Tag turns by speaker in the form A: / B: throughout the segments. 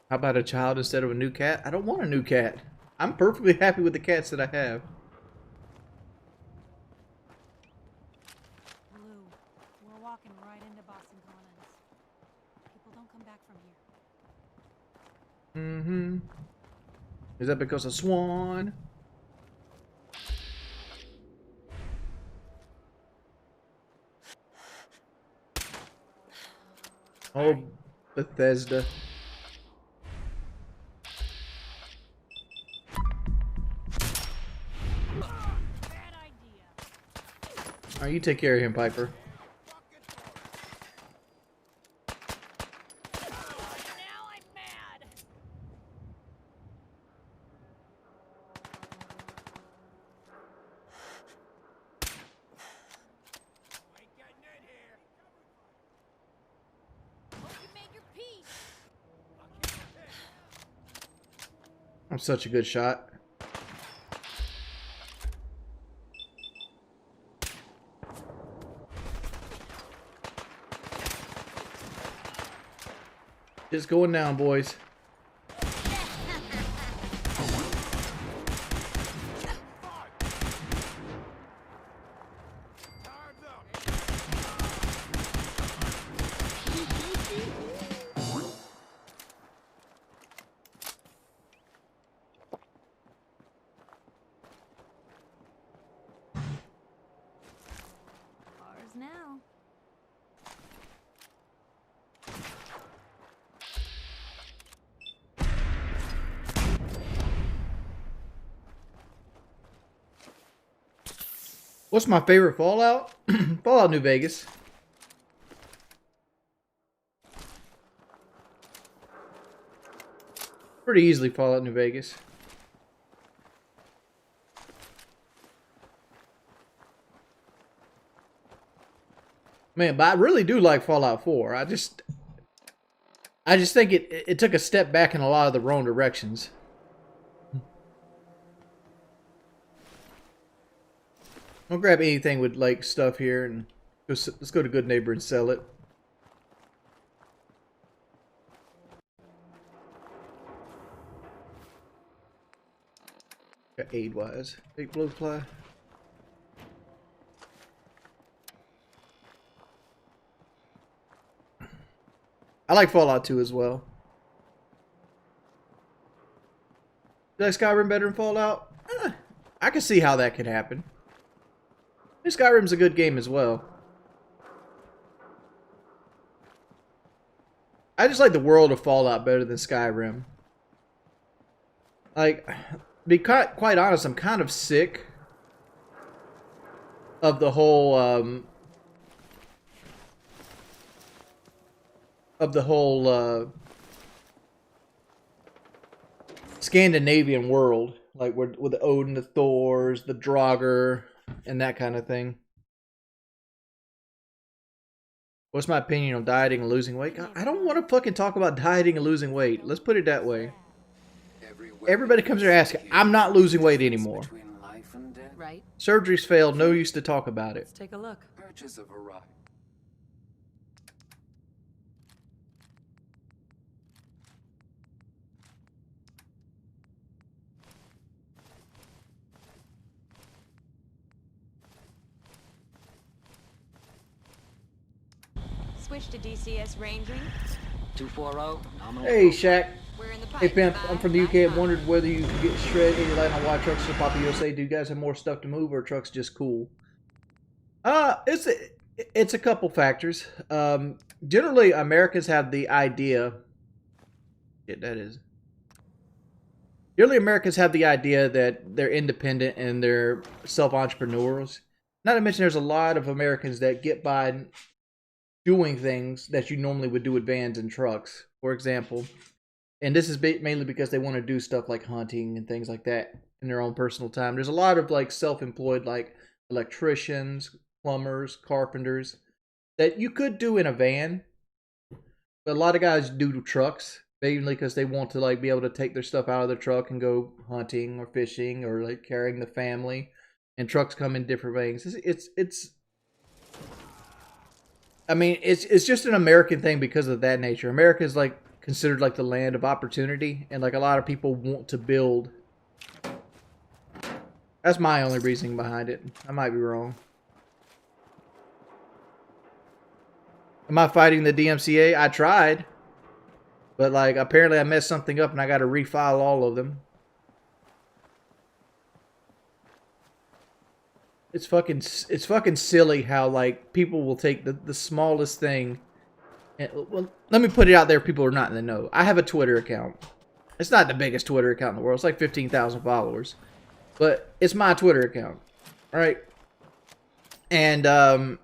A: How about a child instead of a new cat? I don't want a new cat. I'm perfectly happy with the cats that I have.
B: Blue, we're walking right into Boston Commons. People don't come back from here.
A: Mm-hmm. Is that because of Swan? Oh, Bethesda.
B: Bad idea.
A: Alright, you take care of him, Piper.
B: Now I'm mad. Ain't getting in here. Hope you made your peace.
A: I'm such a good shot. Just going down, boys.
B: Ours now.
A: What's my favorite Fallout? Fallout New Vegas. Pretty easily Fallout New Vegas. Man, but I really do like Fallout 4. I just think it took a step back in a lot of the wrong directions. I'll grab anything with like stuff here and let's go to Good Neighbor and sell it. Got aid wise. Big blowfly. I like Fallout 2 as well. Do you like Skyrim better than Fallout? I can see how that could happen. Skyrim's a good game as well. I just like the world of Fallout better than Skyrim. Like, be quite honest, I'm kind of sick of the whole Scandinavian world, like with the Odin, the Thors, the Draugr, and that kind of thing. What's my opinion on dieting and losing weight? I don't want to fucking talk about dieting and losing weight. Let's put it that way. Everybody comes here asking, I'm not losing weight anymore.
B: Right.
A: Surgery's failed, no use to talk about it.
B: Let's take a look.
C: Purchase of a ride.
D: Switch to DCS ranging.
C: 240. Nominal.
A: Hey, Shaq.
D: We're in the pipe.
A: Hey, Pimp. I'm from the UK. I wondered whether you could get shredded any light on why trucks to Papa USA. Do you guys have more stuff to move, or are trucks just cool? It's a couple factors. Generally, Americans have the idea. Yeah, that is. Generally, Americans have the idea that they're independent and they're self-entrepreneurs. Not to mention, there's a lot of Americans that get by doing things that you normally would do with vans and trucks, for example. And this is mainly because they want to do stuff like hunting and things like that in their own personal time. There's a lot of like self-employed, like electricians, plumbers, carpenters that you could do in a van, but a lot of guys do trucks mainly because they want to like be able to take their stuff out of the truck and go hunting or fishing or like carrying the family. And trucks come in different things. I mean, it's just an American thing because of that nature. America's like considered like the land of opportunity, and like a lot of people want to build. That's my only reasoning behind it. I might be wrong. Am I fighting the DMCA? I tried, but like apparently I messed something up and I got to refile all of them. It's fucking silly how like people will take the smallest thing. And, well, let me put it out there. People are not in the know. I have a Twitter account. It's not the biggest Twitter account in the world. It's like 15,000 followers, but it's my Twitter account, right? And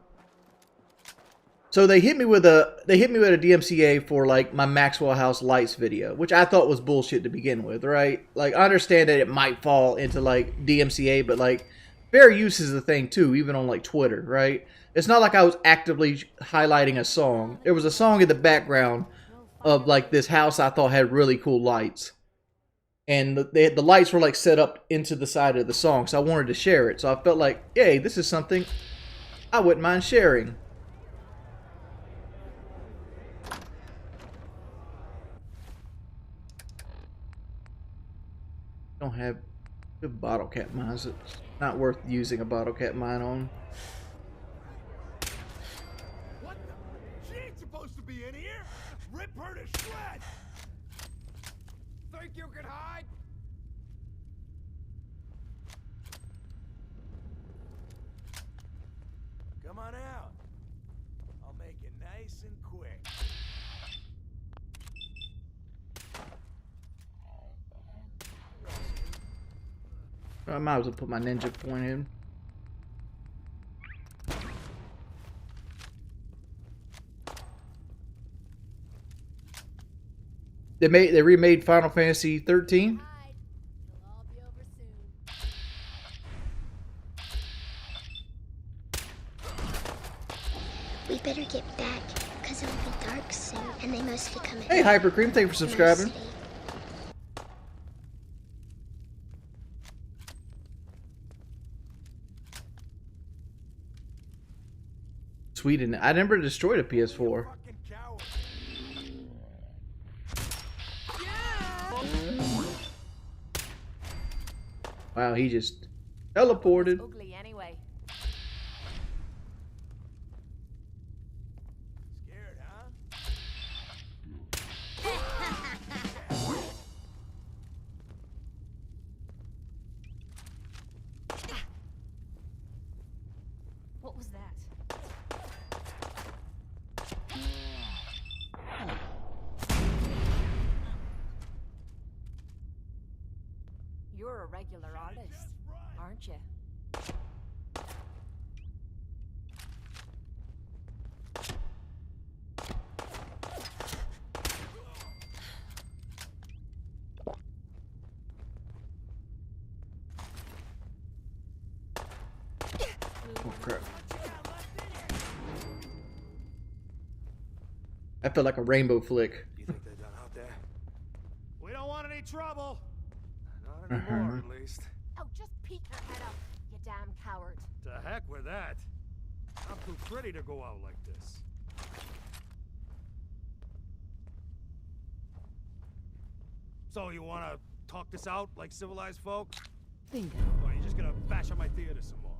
A: so they hit me with a DMCA for like my Maxwell House Lights video, which I thought was bullshit to begin with, right? Like I understand that it might fall into like DMCA, but like fair use is a thing too, even on like Twitter, right? It's not like I was actively highlighting a song. There was a song in the background of like this house I thought had really cool lights. And the lights were like set up into the side of the song, so I wanted to share it. So I felt like, hey, this is something I wouldn't mind sharing. Don't have good bottle cap mines. It's not worth using a bottle cap mine on.
E: What the? She ain't supposed to be in here! Rip her to shreds! Think you can hide? Come on out. I'll make it nice and quick.
A: I might as well put my ninja point in. They remade Final Fantasy 13.
F: We better get back, because it'll be dark soon, and they mostly come at
A: Hey,
F: night.
A: Hypercream, thank you for subscribing.
F: Mostly.
A: Sweden. I never destroyed a PS4.
E: Fucking coward.
A: Wow, he just teleported.
D: Ugly anyway.
E: Scared, huh?
B: What was that?
D: You're a regular artist, aren't you?
A: Oh crap! That felt like a rainbow flick.
E: You think they're done out there? We don't want any trouble. Not anymore, at least.
D: Oh, just peek your head up, you damn coward.
E: To heck with that. I'm too pretty to go out like this. So you wanna talk this out like civilized folk?
B: Bingo.
E: Or are you just gonna bash on my theater some more?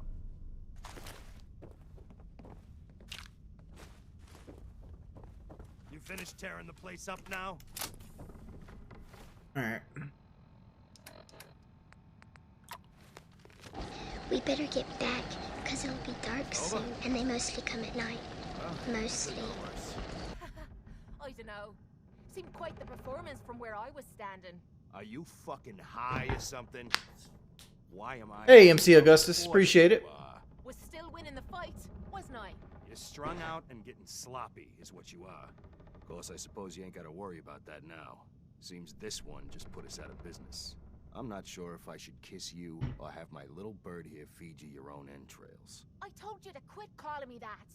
E: You finished tearing the place up now?
A: All right.
F: We better get back, because it'll be dark soon, and they mostly come at night. Mostly.
D: I don't know. Seemed quite the performance from where I was standing.
E: Are you fucking high or something? Why am I...
A: Hey, MC Augustus, appreciate it.
D: Was still winning the fight, wasn't I?
E: You're strung out and getting sloppy, is what you are. Of course, I suppose you ain't gotta worry about that now. Seems this one just put us out of business. I'm not sure if I should kiss you or have my little bird here feed you your own entrails.
D: I told you to quit calling me that.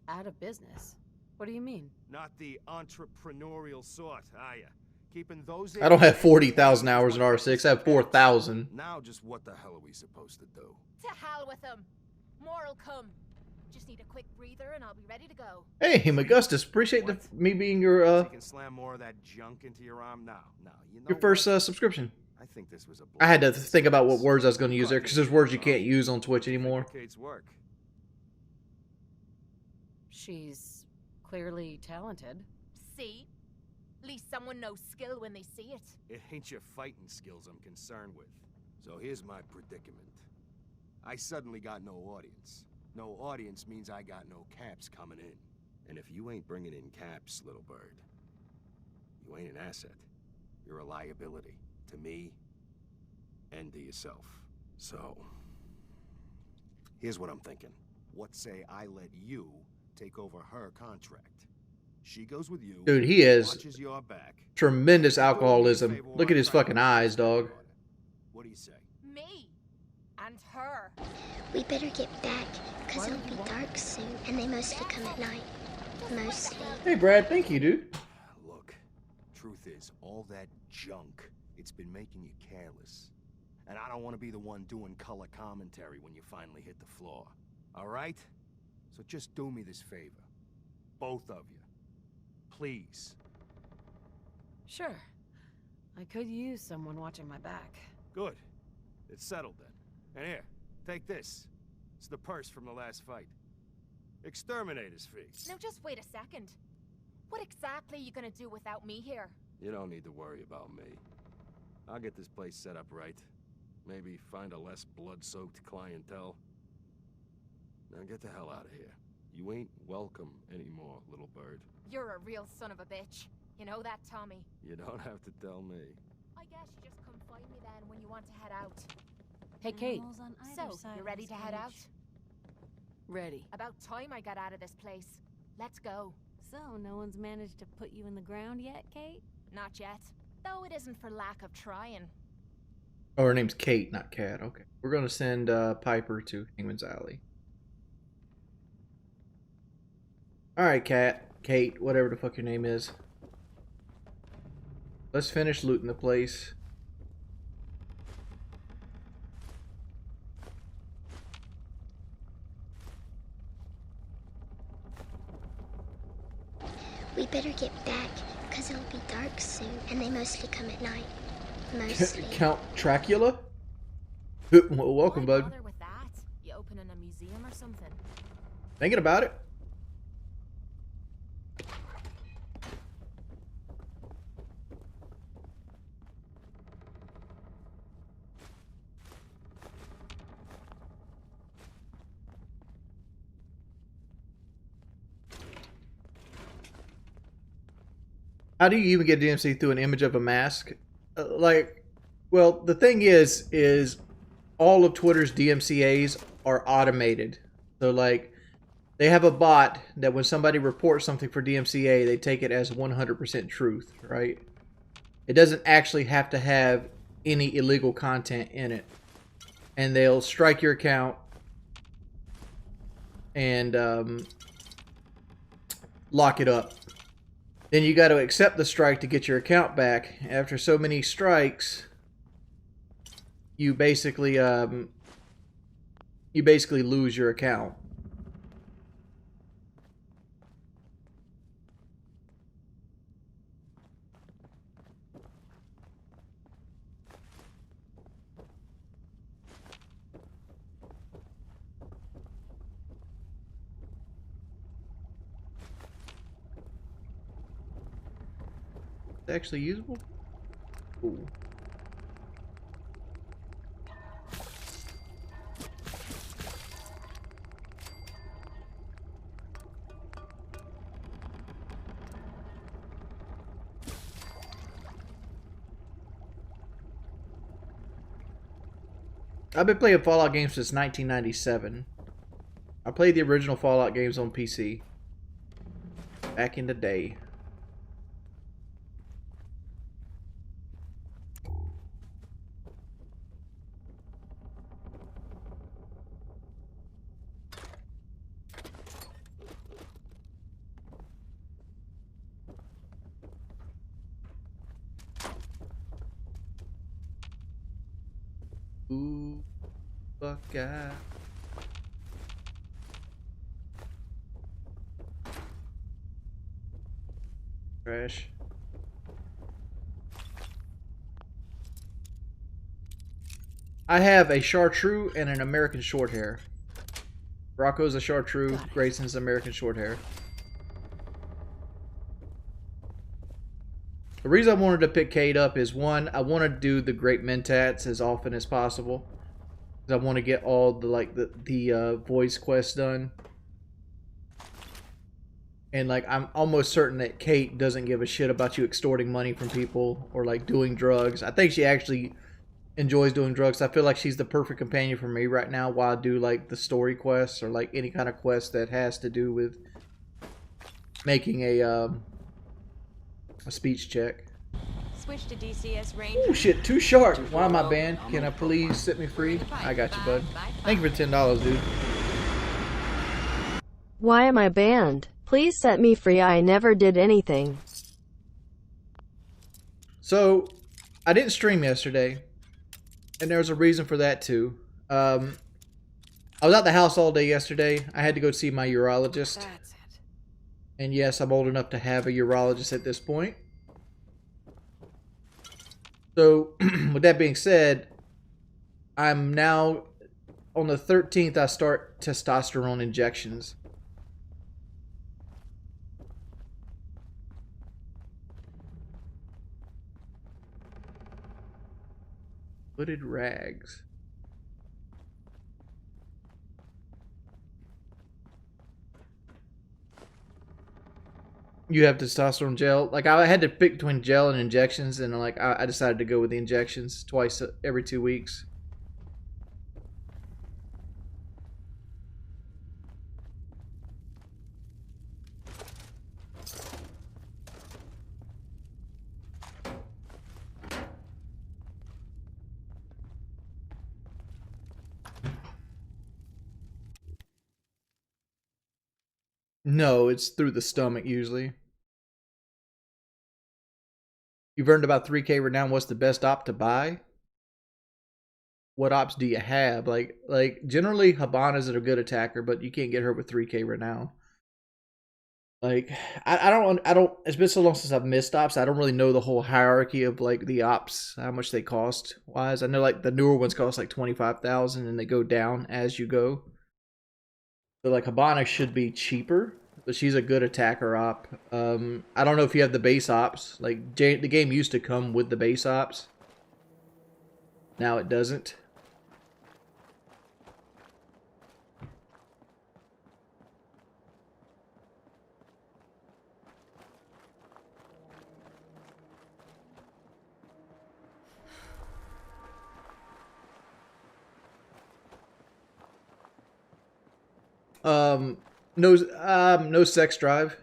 B: Out of business? What do you mean?
E: Not the entrepreneurial sort, are ya? Keeping those...
A: I don't have 40,000 hours in R6. I have 4,000.
E: Now just what the hell are we supposed to do?
D: To hell with them. More'll come. Just need a quick breather and I'll be ready to go.
A: Hey, Augustus, appreciate me being your
E: You can slam more of that junk into your arm now. You know
A: your first
E: what?
A: subscription.
E: I think this was a
A: I had to
E: blessing in
A: think about what
E: disguise.
A: words I was going to
E: You
A: use there
E: caught
A: because
E: me
A: there's words you
E: off.
A: can't use on Twitch
E: What do you think
A: anymore.
E: of Kate's work.
B: She's clearly talented.
D: See? At least someone knows skill when they see it.
E: It ain't your fighting skills I'm concerned with. So here's my predicament. I suddenly got no audience. No audience means I got no caps coming in. And if you ain't bringing in caps, little bird, you ain't an asset. You're a liability to me and to yourself. So, here's what I'm thinking. What say I let you take over her contract? She goes with you.
A: Dude, he has
E: watches your back.
A: tremendous
E: You do me a
A: alcoholism.
E: favor while
A: Look at
E: I
A: his
E: try to
A: fucking
E: get
A: eyes,
E: this
A: dog.
E: order. What do you say?
D: Me. And her.
F: We better get back, because it'll be dark soon, and they mostly come at night. Mostly.
A: Hey, Brad, thank you, dude.
E: Look, truth is, all that junk, it's been making you careless. And I don't want to be the one doing color commentary when you finally hit the floor. All right? So just do me this favor. Both of you. Please.
B: Sure. I could use someone watching my back.
E: Good. It's settled then. And here, take this. It's the purse from the last fight. Exterminator's fee.
D: Now just wait a second. What exactly are you gonna do without me here?
E: You don't need to worry about me. I'll get this place set up right. Maybe find a less blood-soaked clientele. Now get the hell out of here. You ain't welcome anymore, little bird.
D: You're a real son of a bitch. You know that, Tommy?
E: You don't have to tell me.
D: I guess you just come find me then when you want to head out.
B: Hey, Kate.
G: Animals on either
D: So,
G: side
D: you
G: of
D: ready
G: this
D: to head out?
G: page.
B: Ready.
D: About time I got out of this place. Let's go.
G: So, no one's managed to put you in the ground yet, Kate?
D: Not yet. Though it isn't for lack of trying.
A: Oh, her name's Kate, not Kat. Okay. We're going to send Piper to Hangman's Alley. Alright, Kate, whatever the fuck your name is. Let's finish looting the place.
F: We better get back, because it'll be dark soon, and they mostly come at night. Mostly.
A: Count Dracula? Well, welcome,
D: Why
A: bud.
D: bother with that? You opening a museum or something?
A: Thinking about it. How do you even get DMC through an image of a mask? Well, the thing is all of Twitter's DMCAs are automated. So, like, they have a bot that when somebody reports something for DMCA, they take it as 100% truth, right? It doesn't actually have to have any illegal content in it. And they'll strike your account and lock it up. Then you got to accept the strike to get your account back. After so many strikes, you basically lose your account. It's actually usable? Ooh. I've been playing Fallout games since 1997. I played the original Fallout games on PC. Back in the day. Ooh, fuck out. Trash. I have a chartreuse and an American shorthair. Rocco's a chartreuse, Grayson's American shorthair. The reason I wanted to pick Kate up is, one, I want to do the Great Mentats as often as possible. I want to get all the voice quests done. And like, I'm almost certain that Kate doesn't give a shit about you extorting money from people or like doing drugs. I think she actually enjoys doing drugs. I feel like she's the perfect companion for me right now while I do like the story quests or like any kind of quest that has to do with making a speech check.
H: Switch to DCS range.
A: Oh shit, too sharp. Why am I banned? Can I please set me free? I got you, bud. Thank you for $10, dude.
I: Why am I banned? Please set me free. I never did anything.
A: So, I didn't stream yesterday, and there's a reason for that too. I was at the house all day yesterday. I had to go see my urologist.
B: That's it.
A: And yes, I'm old enough to have a urologist at this point. So, with that being said, I'm now, on the 13th, I start testosterone injections. Hooded rags. You have testosterone gel. Like, I had to pick between gel and injections, and like I decided to go with the injections twice every 2 weeks. No, it's through the stomach usually. You've earned about 3K renown. What's the best op to buy? What ops do you have? Like generally Habana's a good attacker, but you can't get her with 3K renown. Like I don't. It's been so long since I've missed ops. I don't really know the whole hierarchy of like the ops, how much they cost wise. I know like the newer ones cost like 25,000, and they go down as you go. So like Habana should be cheaper, but she's a good attacker op. I don't know if you have the base ops. Like the game used to come with the base ops. Now it doesn't. No sex drive.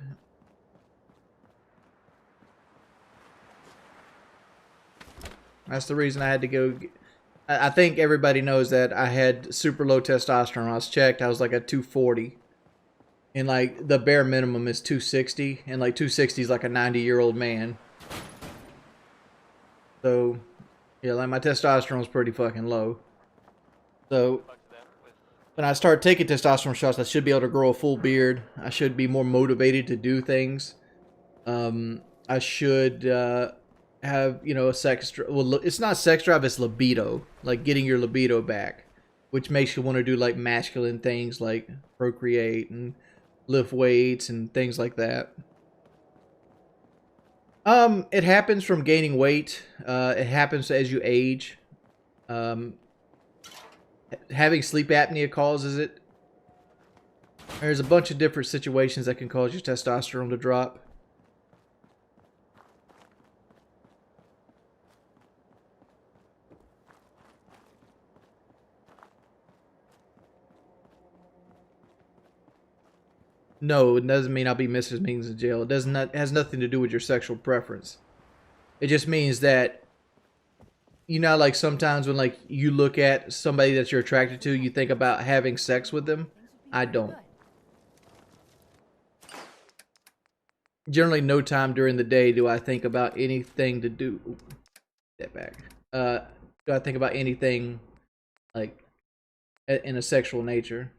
A: That's the reason I had to go. I think everybody knows that I had super low testosterone. I was checked. I was like at 240. And like the bare minimum is 260. And like 260 is like a 90-year-old man. So, yeah, like my testosterone is pretty fucking low. So, when I start taking testosterone shots, I should be able to grow a full beard. I should be more motivated to do things. I should have, you know, a sex drive. Well, it's not sex drive, it's libido. Like getting your libido back. Which makes you want to do like masculine things like procreate and lift weights and things like that. It happens from gaining weight. It happens as you age. Having sleep apnea causes it. There's a bunch of different situations that can cause your testosterone to drop. No, it doesn't mean I'll be Mrs. Means in jail. It has nothing to do with your sexual preference. It just means that, you know, like sometimes when like you look at somebody that you're attracted to, you think about having sex with them. I don't. Generally, no time during the day do I think about anything to do. Ooh, step back. Do I think about anything like in a sexual nature?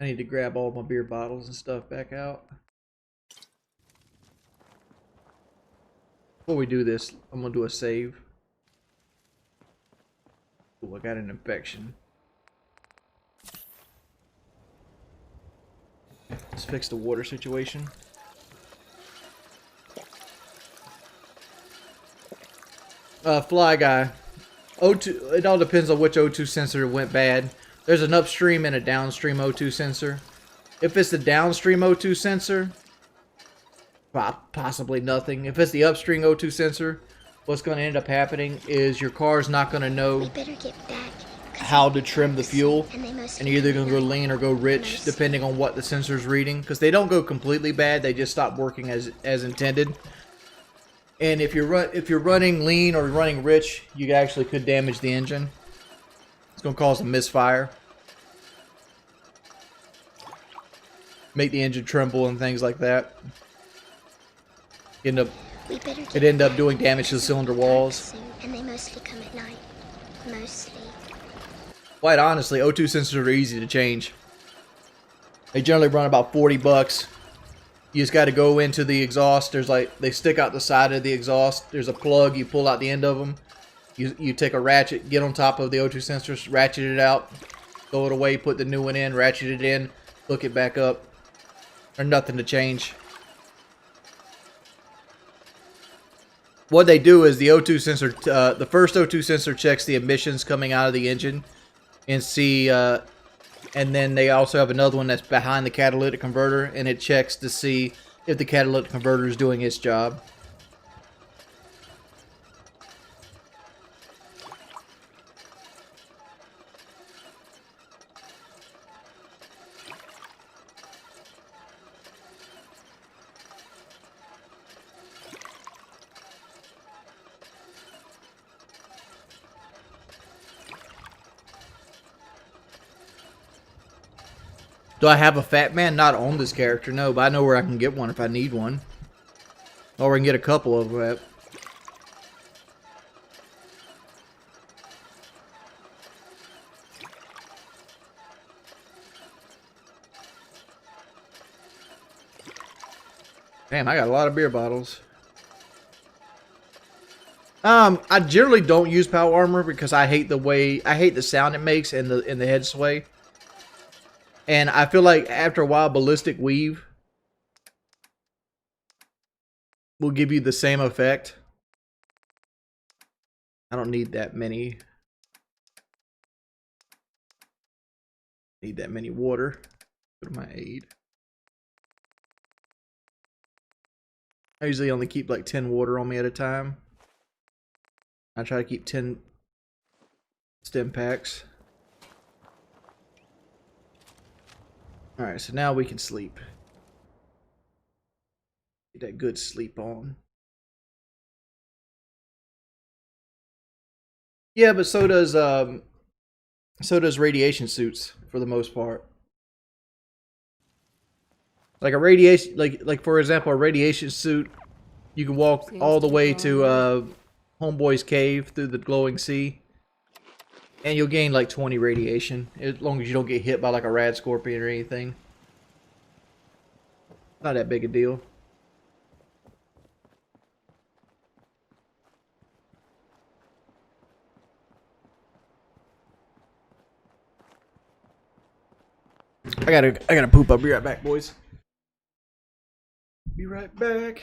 A: I need to grab all my beer bottles and stuff back out. Before we do this, I'm gonna do a save. Oh, I got an infection. Let's fix the water situation. Fly guy. O2, it all depends on which O2 sensor went bad. There's an upstream and a downstream O2 sensor. If it's the downstream O2 sensor, possibly nothing. If it's the upstream O2 sensor, what's going to end up happening is your car's not going to know how to trim the fuel, and you're either going to go lean or go rich, depending on what the sensor's reading, because they don't go completely bad, they just stop working as intended. And if you're running lean or running rich, you actually could damage the engine. It's going to cause a misfire, make the engine tremble and things like that. It end up doing damage to the cylinder walls.
F: And they mostly come at night. Mostly.
A: Quite honestly, O2 sensors are easy to change. They generally run about $40. You just got to go into the exhaust. There's like, they stick out the side of the exhaust. There's a plug. You pull out the end of them. You take a ratchet, get on top of the O2 sensors, ratchet it out, throw it away, put the new one in, ratchet it in, hook it back up. There's nothing to change. What they do is the O2 sensor, the first O2 sensor checks the emissions coming out of the engine and see, and then they also have another one that's behind the catalytic converter, and it checks to see if the catalytic converter is doing its job. Do I have a Fat Man? Not on this character, no, but I know where I can get one if I need one. Or we can get a couple of them. Damn, I got a lot of beer bottles. I generally don't use power armor because I hate the sound it makes and the head sway. And I feel like after a while, ballistic weave will give you the same effect. I don't need that many. Need that many water. Go to my aid. I usually only keep like 10 water on me at a time. I try to keep 10 stem packs. Alright, so now we can sleep. Get that good sleep on. Yeah, but so does radiation suits for the most part. Like a radiation, like for example, a radiation suit, you can walk all the way to Homeboy's cave through the glowing sea, and you'll gain like 20 radiation as long as you don't get hit by like a rad scorpion or anything. Not that big a deal. I gotta poop. I'll be right back, boys. Be right back.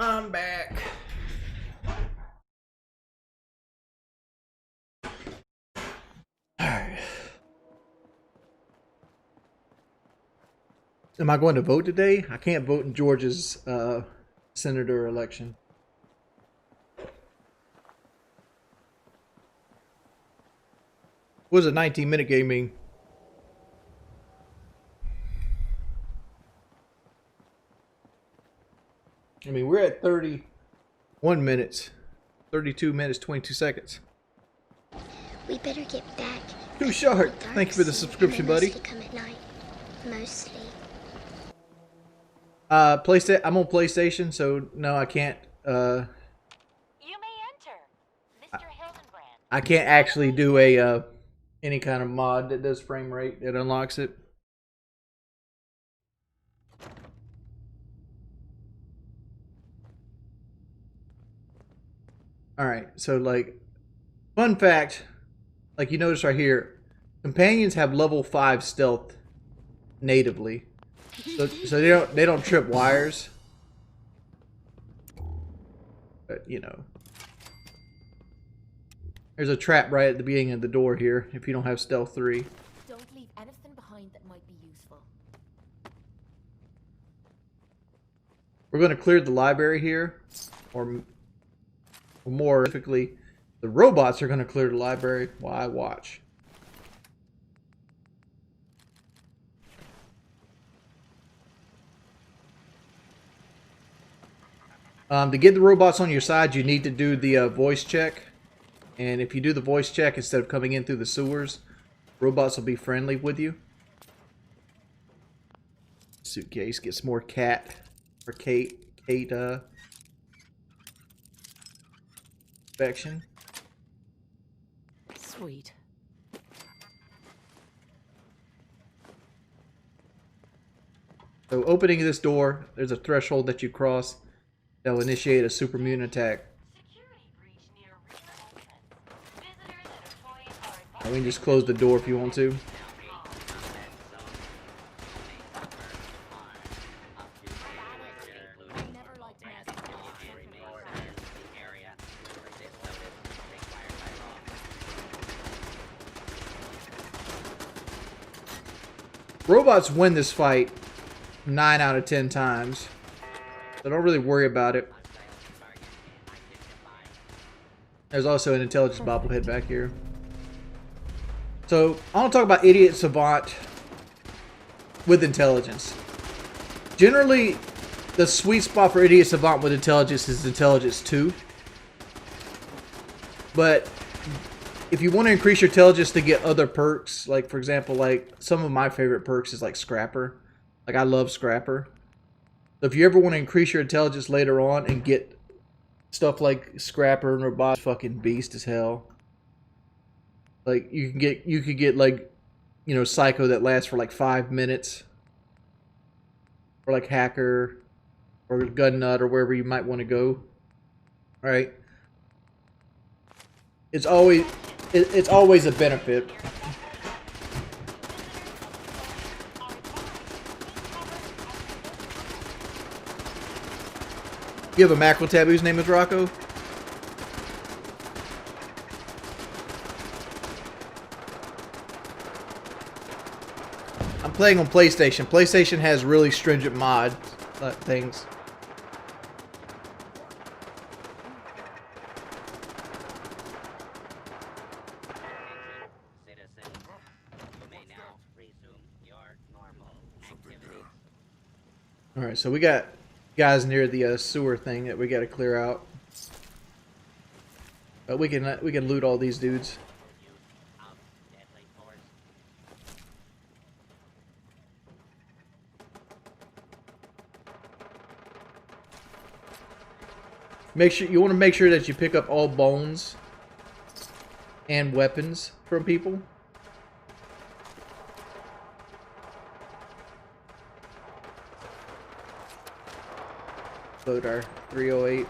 A: I'm back. Alright. Am I going to vote today? I can't vote in Georgia's senator election. What was a 19-minute game mean? I mean, we're at 31 minutes, 32 minutes, 22 seconds.
F: We better get back.
A: Too short. Thank you for the subscription, buddy.
F: Mostly come at night. Mostly.
A: PlayStation. I'm on PlayStation, so no, I can't.
H: You may enter, Mr. Hildenbrand.
A: I can't actually do a any kind of mod that does frame rate that unlocks it. All right, so like, fun fact, like you notice right here, companions have level 5 stealth natively, so they don't trip wires. But, you know, there's a trap right at the beginning of the door here if you don't have stealth 3.
D: Don't leave anything behind that might be useful.
A: We're going to clear the library here, or more specifically, the robots are going to clear the library while I watch. To get the robots on your side, you need to do the voice check. And if you do the voice check instead of coming in through the sewers, robots will be friendly with you. Suitcase gets more cat or Kate inspection.
D: Sweet.
A: So opening this door, there's a threshold that you cross that will initiate a super mutant attack. And we can just close the door if you want to. Robots win this fight 9 out of 10 times. So don't really worry about it. There's also an intelligence bobblehead back here. So I want to talk about Idiot Savant with intelligence. Generally, the sweet spot for Idiot Savant with intelligence is intelligence 2. But if you want to increase your intelligence to get other perks, like for example, like some of my favorite perks is like Scrapper. Like I love Scrapper. So if you ever want to increase your intelligence later on and get stuff like Scrapper and Robot, fucking beast as hell. Like you could get like, you know, Psycho that lasts for like 5 minutes. Or like Hacker or Gun Nut or wherever you might want to go. All right. It's always a benefit. You have a macro tab whose name is Rocco? I'm playing on PlayStation. PlayStation has really stringent mod things. Alright, so we got guys near the sewer thing that we got to clear out. But we can loot all these dudes. You want to make sure that you pick up all bones and weapons from people. Load our 308.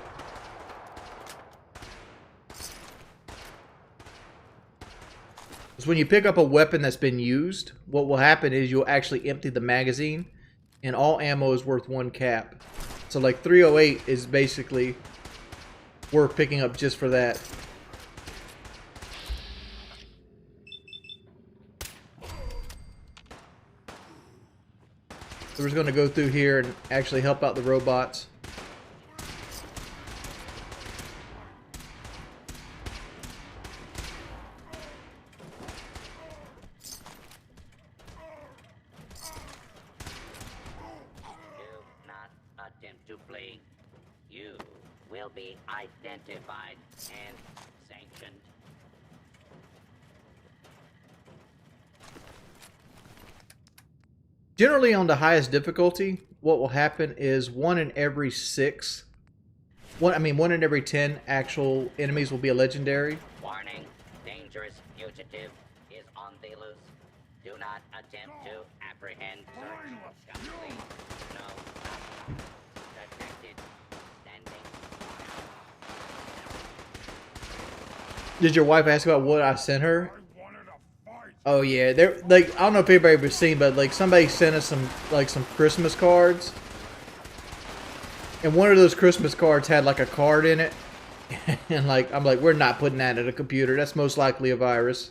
A: Because when you pick up a weapon that's been used, what will happen is you'll actually empty the magazine, and all ammo is worth 1 cap. So like 308 is basically worth picking up just for that. So we're just going to go through here and actually help out the robots.
C: To flee. You will be identified and sanctioned.
A: Generally on the highest difficulty, what will happen is one in every 10 actual enemies will be a legendary.
C: Warning, dangerous fugitive is on the loose. Do not attempt to apprehend. Search. Flee. No. Detected. Standing.
A: Did your wife ask about what I sent her? Oh yeah, they're like, I don't know if anybody ever seen, but like somebody sent us some Christmas cards, and one of those Christmas cards had like a card in it, and like I'm like, we're not putting that in a computer. That's most likely a virus.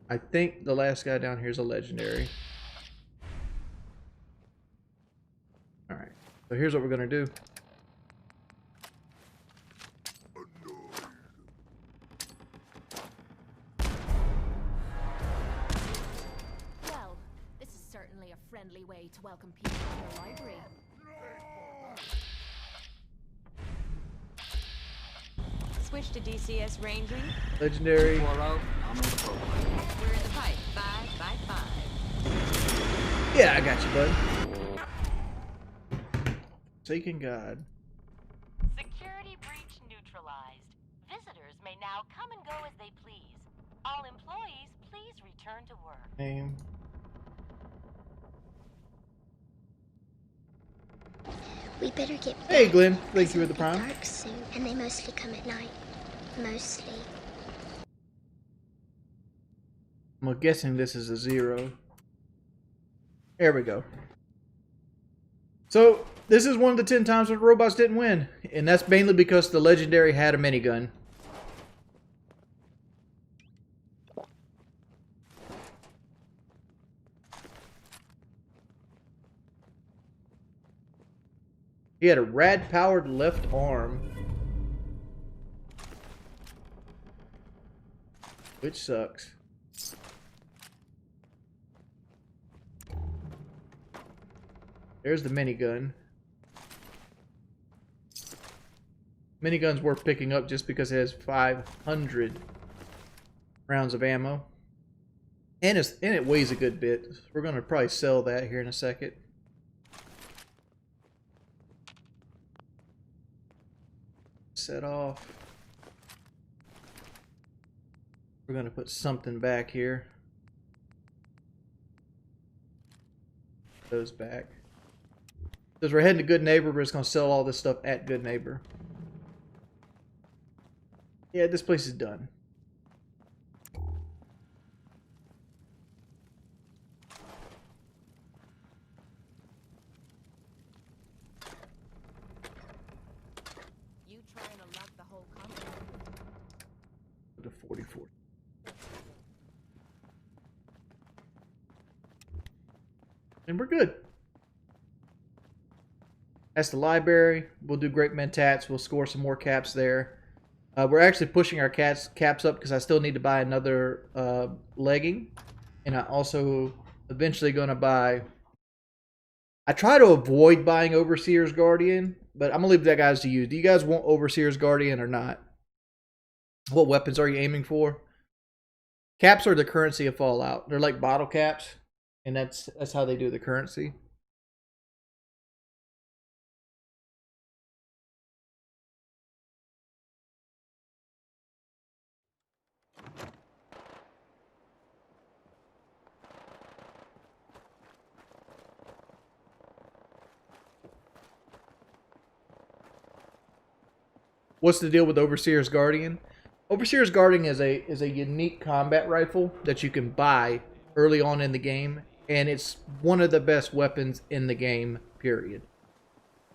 A: I think the last guy down here is a legendary. All right, so here's what we're gonna do.
D: Well, this is certainly a friendly way to welcome people to the library.
H: Switch to DCS ranging.
A: Legendary.
C: 240, nominal approach.
H: We're in the pipe. 5 by 5.
A: Yeah, I got you, bud. Seeking God.
H: Security breach neutralized. Visitors may now come and go as they please. All employees, please return to work.
A: Name.
F: We better get back.
A: Hey, Glenn. Thank you for
F: It'll
A: the
F: be
A: prime.
F: dark soon, and they mostly come at night. Mostly.
A: I'm guessing this is a 0. There we go. So, this is one of the 10 times when robots didn't win. And that's mainly because the legendary had a minigun. He had a rad-powered left arm. Which sucks. There's the minigun. Minigun's worth picking up just because it has 500 rounds of ammo. And it weighs a good bit. We're going to probably sell that here in a second. Set off. We're going to put something back here. Those back. Because we're heading to Good Neighbor, we're just going to sell all this stuff at Good Neighbor. Yeah, this place is done.
D: You try and unlock the whole company.
A: To 44. And we're good. That's the library. We'll do Great Mentats. We'll score some more caps there. We're actually pushing our caps up because I still need to buy another legging. And I also eventually going to buy... I try to avoid buying Overseer's Guardian, but I'm going to leave that guys to you. Do you guys want Overseer's Guardian or not? What weapons are you aiming for? Caps are the currency of Fallout. They're like bottle caps, and that's how they do the currency. What's the deal with Overseer's Guardian? Overseer's Guardian is a unique combat rifle that you can buy early on in the game, and it's one of the best weapons in the game, period.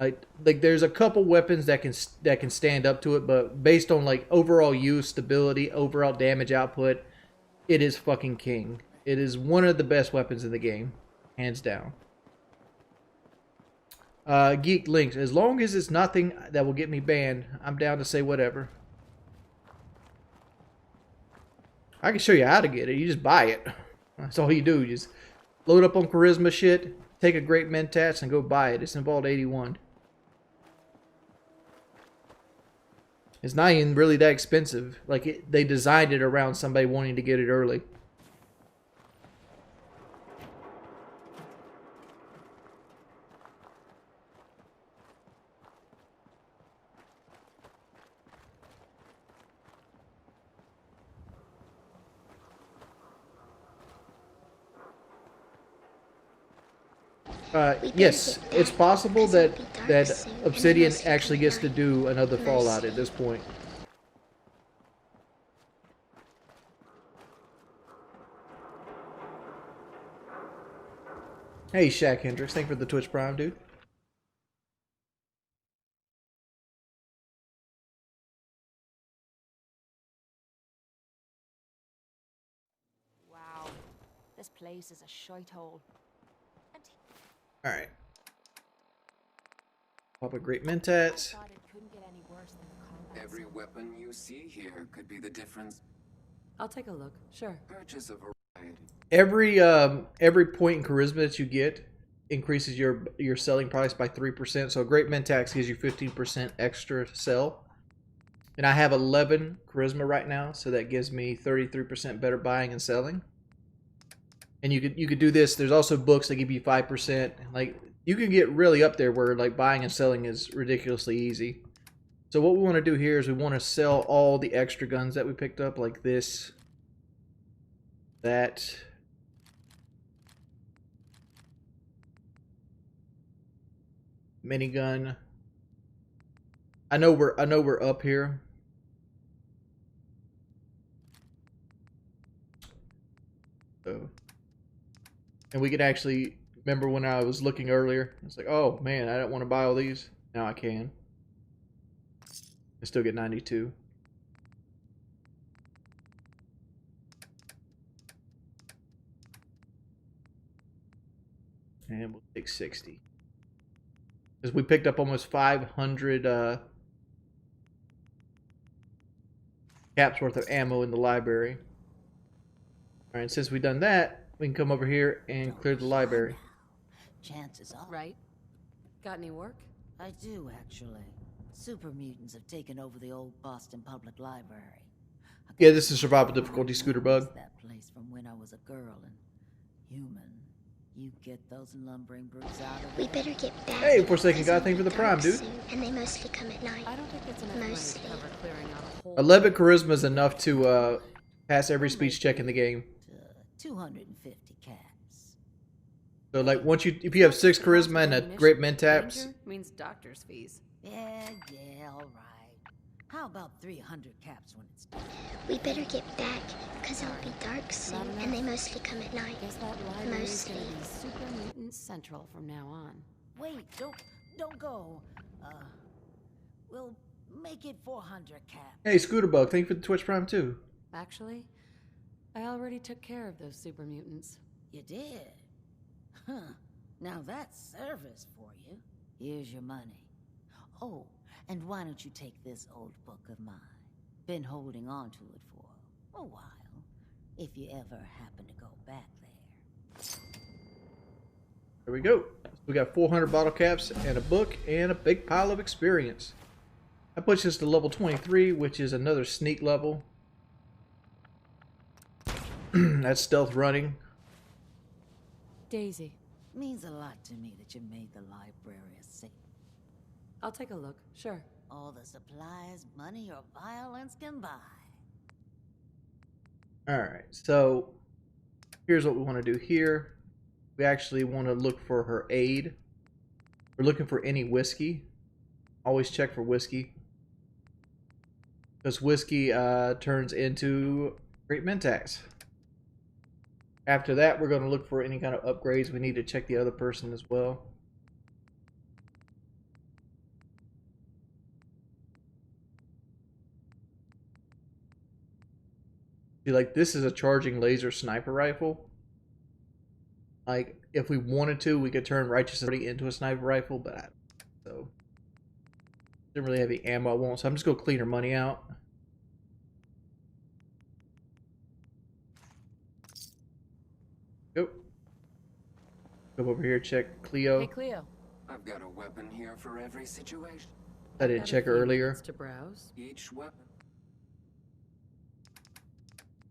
A: Like there's a couple weapons that can stand up to it, but based on like overall use, stability, overall damage output, it is fucking king. It is one of the best weapons in the game, hands down. Geek Links, as long as it's nothing that will get me banned, I'm down to say whatever. I can show you how to get it. You just buy it. That's all you do. You just load up on charisma shit, take a great mentats, and go buy it. It's involved 81. It's not even really that expensive. Like, they designed it around somebody wanting to get it early. Yes, it's possible that Obsidian actually gets to do another Fallout at this point. Hey, Shaq Hendricks, thank you for the Twitch Prime, dude.
D: Wow, this place is a shithole.
A: All right. Pop a great mentats.
D: Thought it couldn't get any worse than the combat
J: Every
D: zone.
J: weapon you see here could be the difference.
K: I'll take a look. Sure.
J: Purchase a variety.
A: Every point in charisma that you get increases your selling price by 3%. So a great mentats gives you 15% extra to sell. And I have 11 charisma right now, so that gives me 33% better buying and selling. And you could do this. There's also books that give you 5%. Like, you can get really up there where like buying and selling is ridiculously easy. So what we want to do here is we want to sell all the extra guns that we picked up, like this, that, minigun. I know we're up here. So. And we could actually, remember when I was looking earlier, it's like, oh man, I don't want to buy all these. Now I can. I still get 92. And we'll take 60. Because we picked up almost 500 caps worth of ammo in the library. Alright, since we've done that, we can come over here and clear the library.
L: Chances are.
K: Right. Got any work?
L: I do, actually. Super mutants have taken over the old Boston Public Library.
A: Yeah, this is survival difficulty, Scooter Bug.
L: That place from when I was a girl and human. You get those lumbering brutes out of
F: We better get back.
A: Hey, Forsaken God, thank you for the prime, dude.
F: And they mostly come at night.
K: I don't think that's enough money to cover clearing out a whole
A: 11 charisma is enough to pass every speech check in the game.
L: 250 caps.
A: So like if you have 6 charisma and a great mentats,
K: Danger means doctor's fees.
L: Yeah, all right. How about 300 caps when it's done?
F: We better get back, because it'll be dark soon, and they mostly come at night.
K: Guess that library is
F: Mostly.
K: gonna be Super Mutant Central from now on.
L: Wait, don't go. We'll make it 400 caps.
A: hey, Scooter Bug, thank you for the Twitch Prime too.
K: Actually, I already took care of those super mutants.
L: You did? Huh. Now that's service for you. Here's your money. Oh, and why don't you take this old book of mine? Been holding on to it for a while. If you ever happen to go back there.
A: There we go. We got 400 bottle caps and a book and a big pile of experience. That puts us to level 23, which is another sneak level. That's stealth running.
K: Daisy.
L: Means a lot to me that you made the library a safe.
K: I'll take a look. Sure.
L: All the supplies, money, or violence can buy.
A: Alright, so here's what we want to do here. We actually want to look for her aid. We're looking for any whiskey. Always check for whiskey. Because whiskey turns into great mentats. After that, we're going to look for any kind of upgrades. We need to check the other person as well. See, like, this is a charging laser sniper rifle. Like, if we wanted to, we could turn Righteous into a sniper rifle, but I don't. So, didn't really have any ammo I want, so I'm just going to clean her money out. Go. Come over here, check Cleo.
K: Hey, Cleo.
J: I've got a weapon here for every situation.
A: I didn't check her earlier.
K: To browse.
J: Each weapon.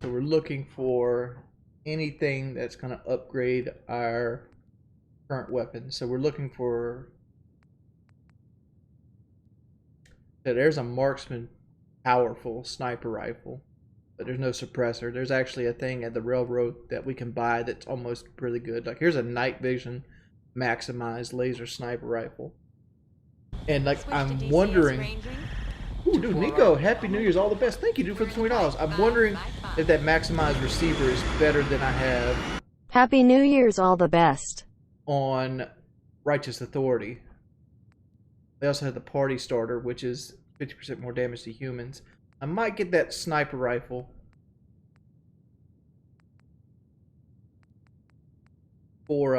A: So we're looking for anything that's going to upgrade our current weapon. So we're looking for... So there's a marksman powerful sniper rifle, but there's no suppressor. There's actually a thing at the railroad that we can buy that's almost really good. Like, here's a night vision maximized laser sniper rifle. And like, I'm wondering... Ooh, dude, Nico, Happy New Year's, all the best. Thank you, dude, for the $20. I'm wondering if that maximized receiver is better than I have...
I: Happy New Year's, all the best.
A: ...on Righteous Authority. They also have the Party Starter, which is 50% more damage to humans. I might get that sniper rifle for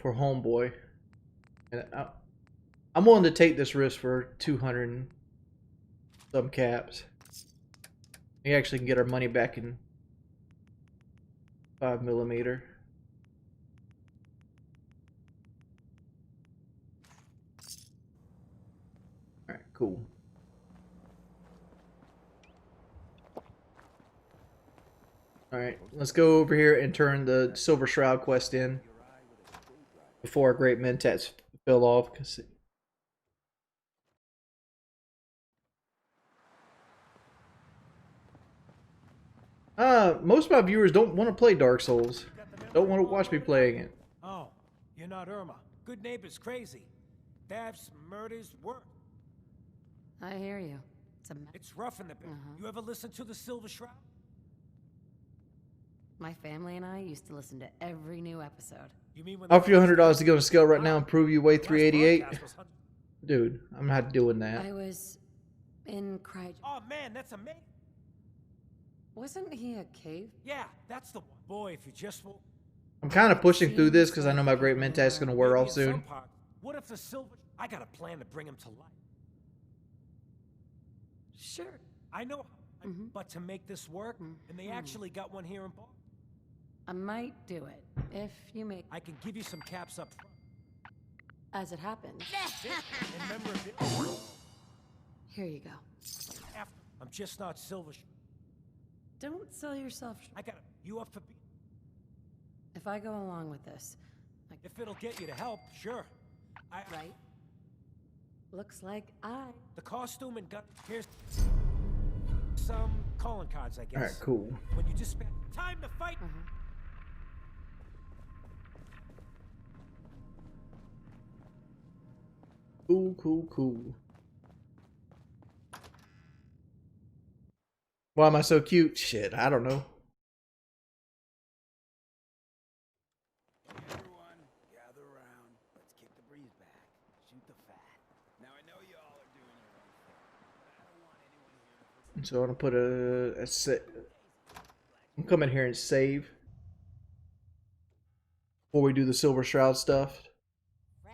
A: Homeboy, and I'm willing to take this risk for 200 and some caps. We actually can get our money back in 5mm. Alright, cool. Alright, let's go over here and turn the Silver Shroud quest in before our great Mentats fill off. Most of my viewers don't want to play Dark Souls. Don't want to watch me playing it.
M: Oh, you're not Irma. Good neighbor's crazy. Thefts, murders, work.
K: I hear you.
M: It's rough in the bit. You ever listen to the Silver Shroud?
K: My family and I used to listen to every new episode.
M: You mean when
A: I'll offer you $100 to go to scale right now and prove you weigh 388. Dude, I'm not doing that.
K: I was in Cry.
M: Oh man, that's amazing.
K: Wasn't he a cave?
M: Yeah, that's the one. Boy, if you just will.
A: I'm kind of pushing through this because I know my great Mentats is going to wear off soon.
M: What if the silver... I got a plan to bring him to life.
K: Sure.
M: I know, but to make this work, and they actually got one here in Boston.
K: I might do it, if you make...
M: I can give you some caps up front.
K: As it happens. Here you go.
M: I'm just not silver.
K: Don't sell yourself.
M: I got you up for...
K: If I go along with this...
M: If it'll get you to help, sure.
K: Right? Looks like
M: The costume and gun... Here's... some calling cards, I guess.
A: Alright, cool.
M: When you just spend time to fight...
A: Cool. Why am I so cute? Shit, I don't know.
N: Everyone, gather around. Let's kick the breeze back. Shoot the fat. Now I know you all are doing your own thing, but I don't want anyone here to...
A: So I'm gonna put I'm coming here and save before we do the Silver Shroud stuff.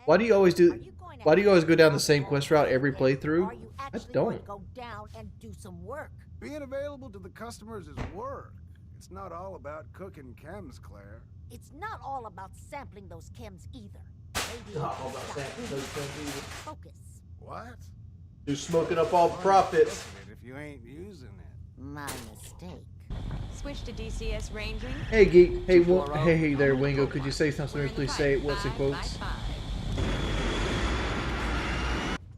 A: Why do you always go down the same quest route every playthrough? I don't.
O: Go down and do some work.
N: Being available to the customers is work. It's not all about cooking chems, Claire.
O: It's not all about sampling those chems either. Maybe
A: Not all about sampling those chems either.
O: Focus.
N: What?
A: You're smoking up all the profits.
N: If you ain't using it.
O: My mistake.
G: Switch to DCS ranging.
A: Hey geek, hey there Wingo, could you say something? Please say it. What's in quotes?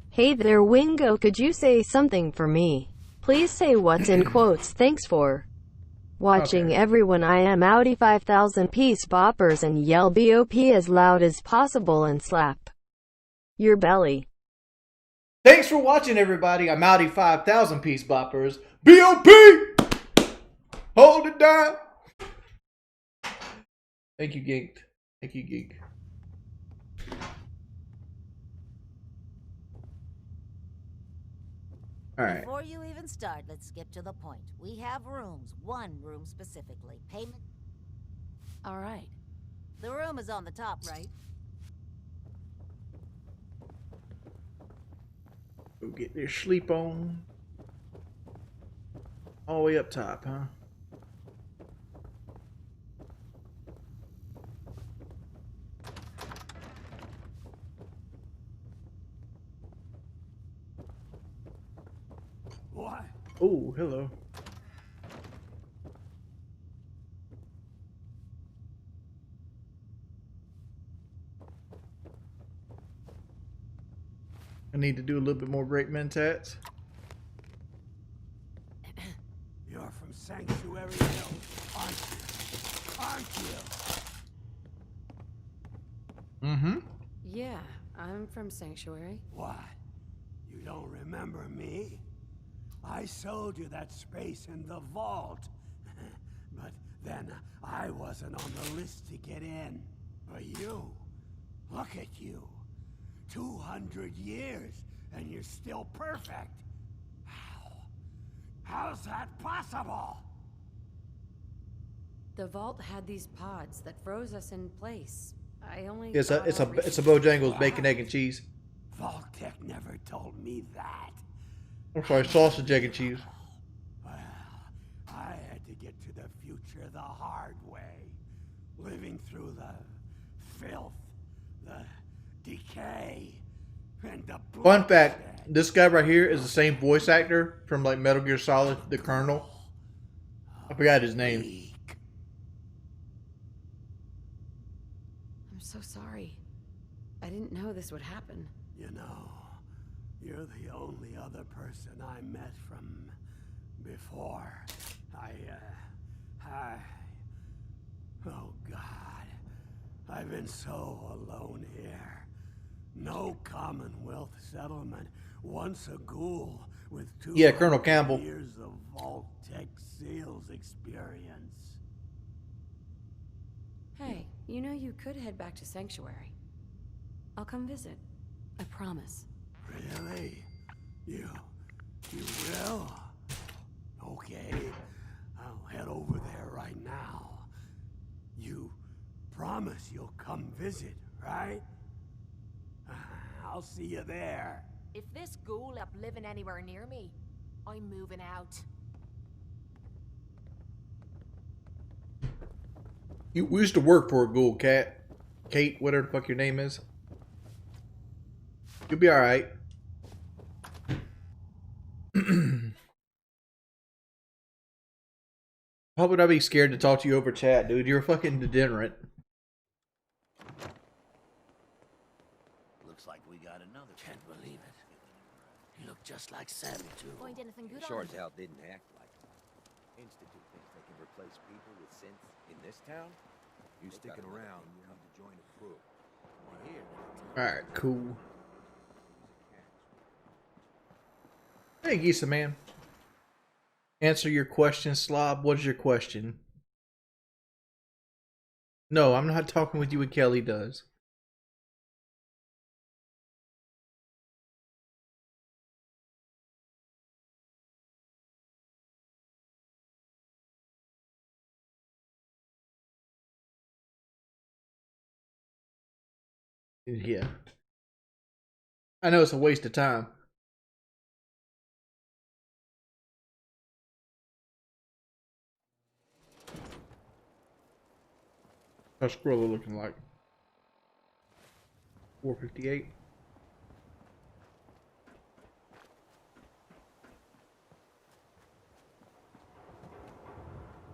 I: Hey there Wingo, could you say something for me? Please say what's in quotes. Thanks for watching,
A: Okay.
I: everyone. I am Audi 5000 Peace Boppers and yell BOP as loud as possible and slap your belly.
A: Thanks for watching, everybody. I'm Audi 5000 Peace Boppers. BOP! Ho down. Thank you, Geeked. Thank you, Geek. All right.
O: Before you even start, let's skip to the point. We have rooms. One room specifically. Payment.
K: All right.
O: The room is on the top, right?
A: Go get their sleep on. All the way up top, huh?
N: What?
A: Oh, hello. I need to do a little bit more great mentats.
N: You're from Sanctuary Hill, aren't you? Aren't you?
A: Mm-hmm.
K: Yeah, I'm from Sanctuary.
N: What? You don't remember me? I sold you that space in the vault. But then I wasn't on the list to get in. But you, look at you. 200 years, and you're still perfect. How? How's that possible?
K: The vault had these pods that froze us in place. I only
A: It's
K: thought
A: a
K: I'd
A: Bojangles bacon, egg, and cheese.
N: Vault-Tec never told me that.
A: I'm sorry, sausage, egg, and cheese.
N: Well, I had to get to the future the hard way. Living through the filth, the decay, and the
A: Fun fact, this guy right here is the same voice actor from like Metal Gear Solid, the Colonel. I forgot his name.
K: I'm so sorry. I didn't know this would happen.
N: You know, you're the only other person I met from before. Oh God, I've been so alone here. No Commonwealth settlement. Once a ghoul with 2
A: Colonel Campbell.
N: years of Vault-Tec sales experience.
K: Hey, you know you could head back to Sanctuary. I'll come visit. I promise.
N: Really? You will? Okay, I'll head over there right now. You promise you'll come visit, right? I'll see you there.
D: If this ghoul up living anywhere near me, I'm moving out.
A: We used to work for a ghoul, cat. Kate, whatever the fuck your name is. You'll be alright. Why would I be scared to talk to you over chat, dude? You're a fucking degenerate.
P: Looks like we got another.
M: Can't believe it. He looked just like Sam, too.
D: Find anything good
P: Sure
D: on
P: as
D: him?
P: hell didn't act like it. Institute thinks they can replace people with synths in this town?
E: You sticking around, come to join the crew.
A: Alright, cool. Hey, Gisa man. Answer your question, Slob. What is your question? No, I'm not talking with you what Kelly does. Yeah. I know it's a waste of time. How's Skrilla looking like? 458.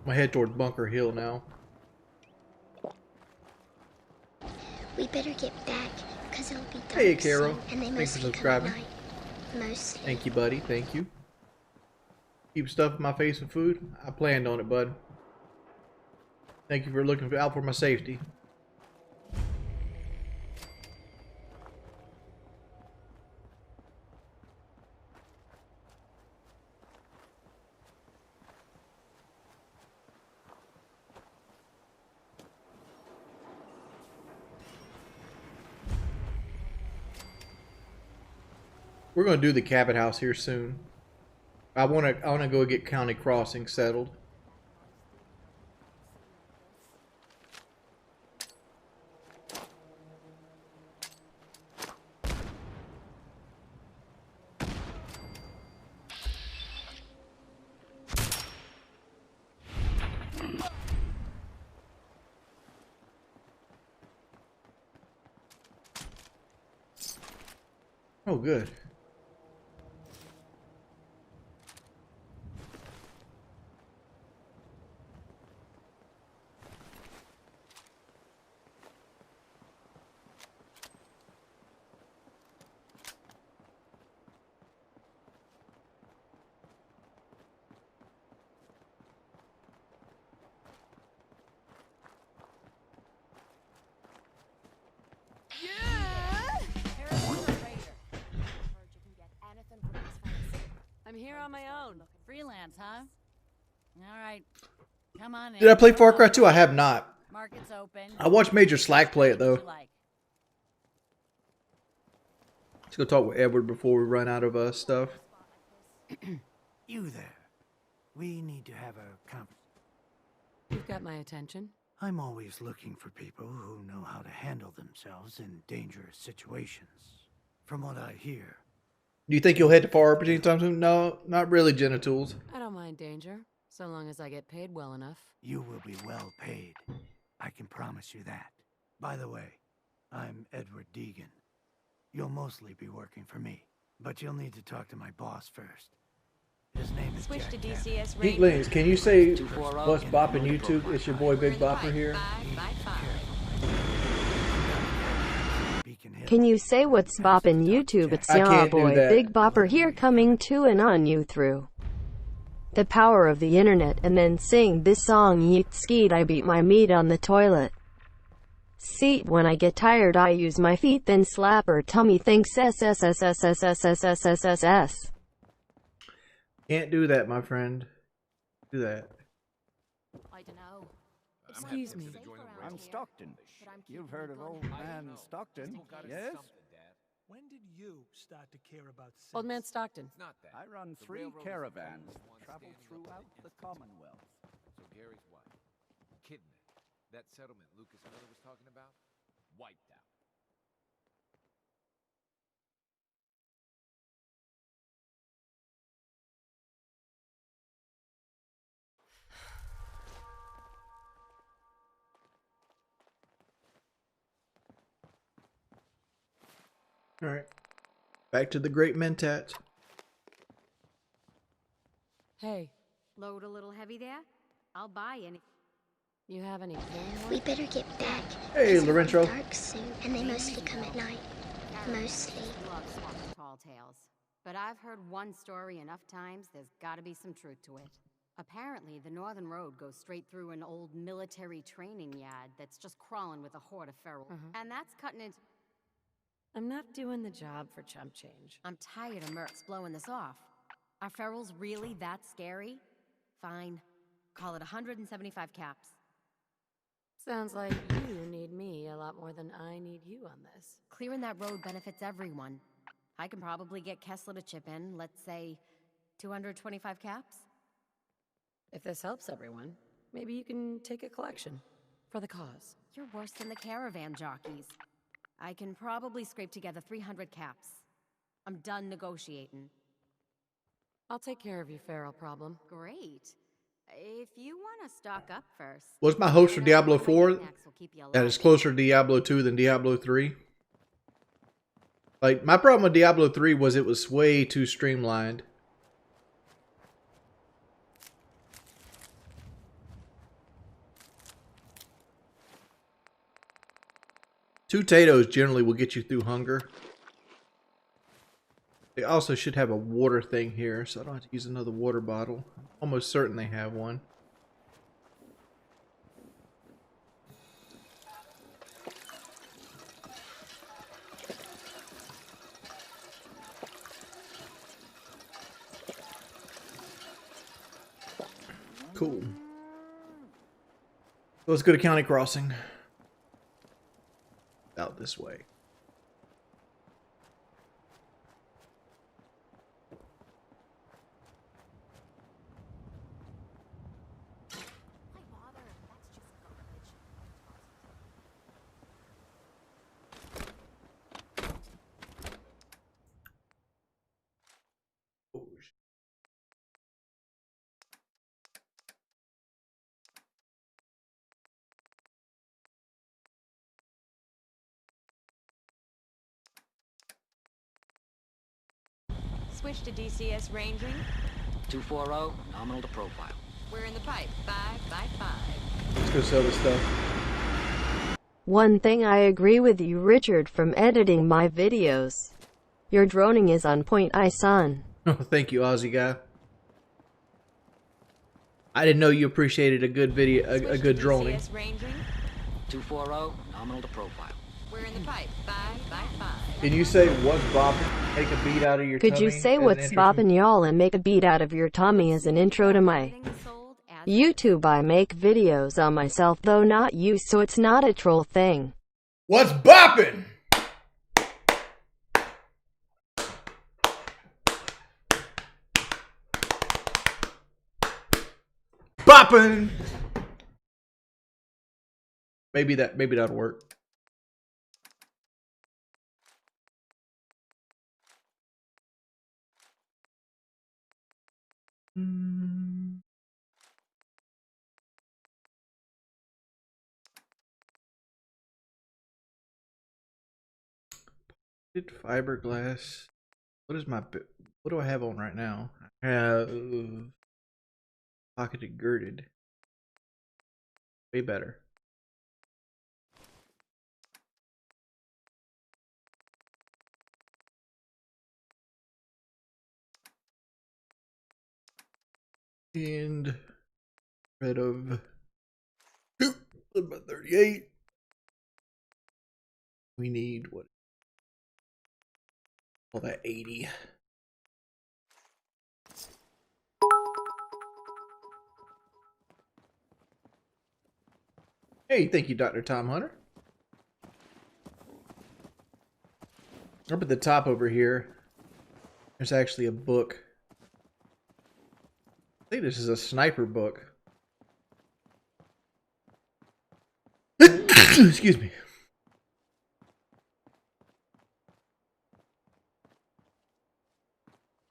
A: I head towards Bunker Hill now.
F: We better get back, because it'll be dark
A: Hey, Carol.
F: soon, and they
A: Thanks for
F: mostly come at
A: subscribing.
F: night. Mostly.
A: Thank you, buddy. Thank you. Keep stuffing my face with food. I planned on it, bud. Thank you for looking out for my safety. We're gonna do the cabin house here soon. I wanna go get County Crossing settled. Oh, good.
G: I'm here on my own.
O: Freelance, huh? All right. Come on in.
A: Did I play Far Cry 2? I have not.
O: Market's open.
A: I watched Major Slack play it though. Let's go talk with Edward before we run out of stuff.
N: You there. We need to have a conversation.
K: You've got my attention.
N: I'm always looking for people who know how to handle themselves in dangerous situations. From what I hear.
A: Do you think you'll head to Far Arbor anytime soon? No, not really, Genitools.
K: I don't mind danger, so long as I get paid well enough.
N: You will be well paid. I can promise you that. By the way, I'm Edward Deegan. You'll mostly be working for me, but you'll need to talk to my boss first. His name is
G: Switch
N: Jack
G: to
N: Cannon.
G: DCS
A: Geek
G: radio.
A: Links, can you say what's bopping YouTube? It's your boy Big Bopper here.
I: Can you say what's boppin' YouTube? It's
A: I
I: ya
A: can't do
I: boy,
A: that.
I: Big Bopper here coming to and on you through the power of the internet, and then sing this song yeet skeet. I beat my meat on the toilet seat. When I get tired I use my feet, then slap her tummy. Thinks SSSSSSSSSSS.
A: Can't do that, my friend. Do that.
D: I don't know.
K: Excuse me.
P: I'm Stockton. You've heard of old man Stockton, yes?
M: When did you start to care about sex?
K: Old man Stockton.
P: I run 3 caravans that travel throughout the Commonwealth.
Q: So Gary's what? Kidnapped. That settlement Lucas Miller was talking about? Wiped out.
A: Alright. Back to the Great Mentat.
K: Hey,
G: Load a little heavy there? I'll buy any.
K: you have any pain?
F: We better get back.
A: Hey,
F: It's
A: Lorenzo.
F: dark soon, and they mostly come at night. Mostly.
G: Love swapping tall tales. But I've heard one story enough times, there's gotta be some truth to it. Apparently, the Northern Road goes straight through an old military training yard that's just crawling with a horde of feral. And that's cutting into...
K: I'm not doing the job for chump change.
G: I'm tired of mercs blowing this off. Are ferals really that scary? Fine. Call it 175 caps.
K: Sounds like you need me a lot more than I need you on this.
G: Clearing that road benefits everyone. I can probably get Kessler to chip in, let's say, 225 caps?
K: If this helps everyone, maybe you can take a collection for the cause.
G: You're worse than the caravan jockeys. I can probably scrape together 300 caps. I'm done negotiating.
K: I'll take care of your feral problem.
G: Great. If you want to stock up first...
A: What's my host for Diablo 4?
G: knickknacks will keep you
A: That
G: alive.
A: is closer to Diablo 2 than Diablo 3. Like, my problem with Diablo 3 was it was way too streamlined. Two potatoes generally will get you through hunger. They also should have a water thing here, so I don't have to use another water bottle. I'm almost certain they have one. Cool. Let's go to County Crossing. Out this way.
R: switch to DCS ranging?
C: 240, nominal to profile.
R: We're in the pipe. 5 by 5.
A: Let's go sell this stuff.
I: One thing I agree with you, Richard, from editing my videos. Your droning is on point, son.
A: Oh, thank you, Aussie guy. I didn't know you appreciated a good video, a good droning.
R: DCS ranging?
C: 240, nominal to profile.
R: We're in the pipe. 5 by 5.
A: Can you say what's bopping? Take a beat out of your tummy.
I: Could you say
A: as an
I: what's
A: intro?
I: boppin' y'all and make a beat out of your tummy as an intro to my YouTube? I make videos on myself, though not you, so it's not a troll thing.
A: What's bopping? Bopping. Maybe that'll work. Fiberglass. What is my? What do I have on right now? I have pocketed girded. Way better. And rid of about 38. We need what? All that 80. Hey, thank you, Dr. Tom Hunter. Up at the top over here, there's actually a book. I think this is a sniper book. Excuse me.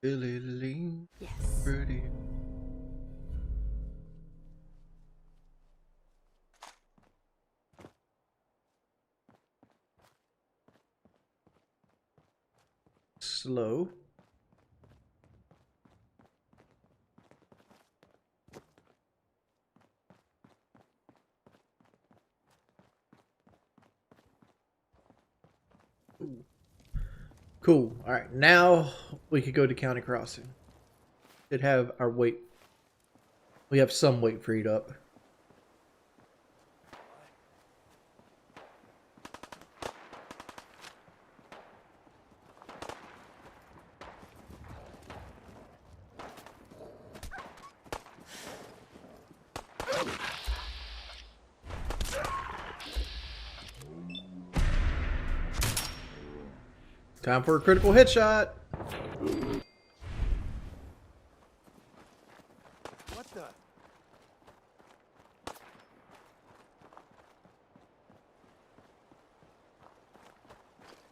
K: Yes.
A: Pretty. Slow. Cool. All right, now we could go to County Crossing. Should have our weight. We have some weight freed up. Time for a critical headshot.
E: What the?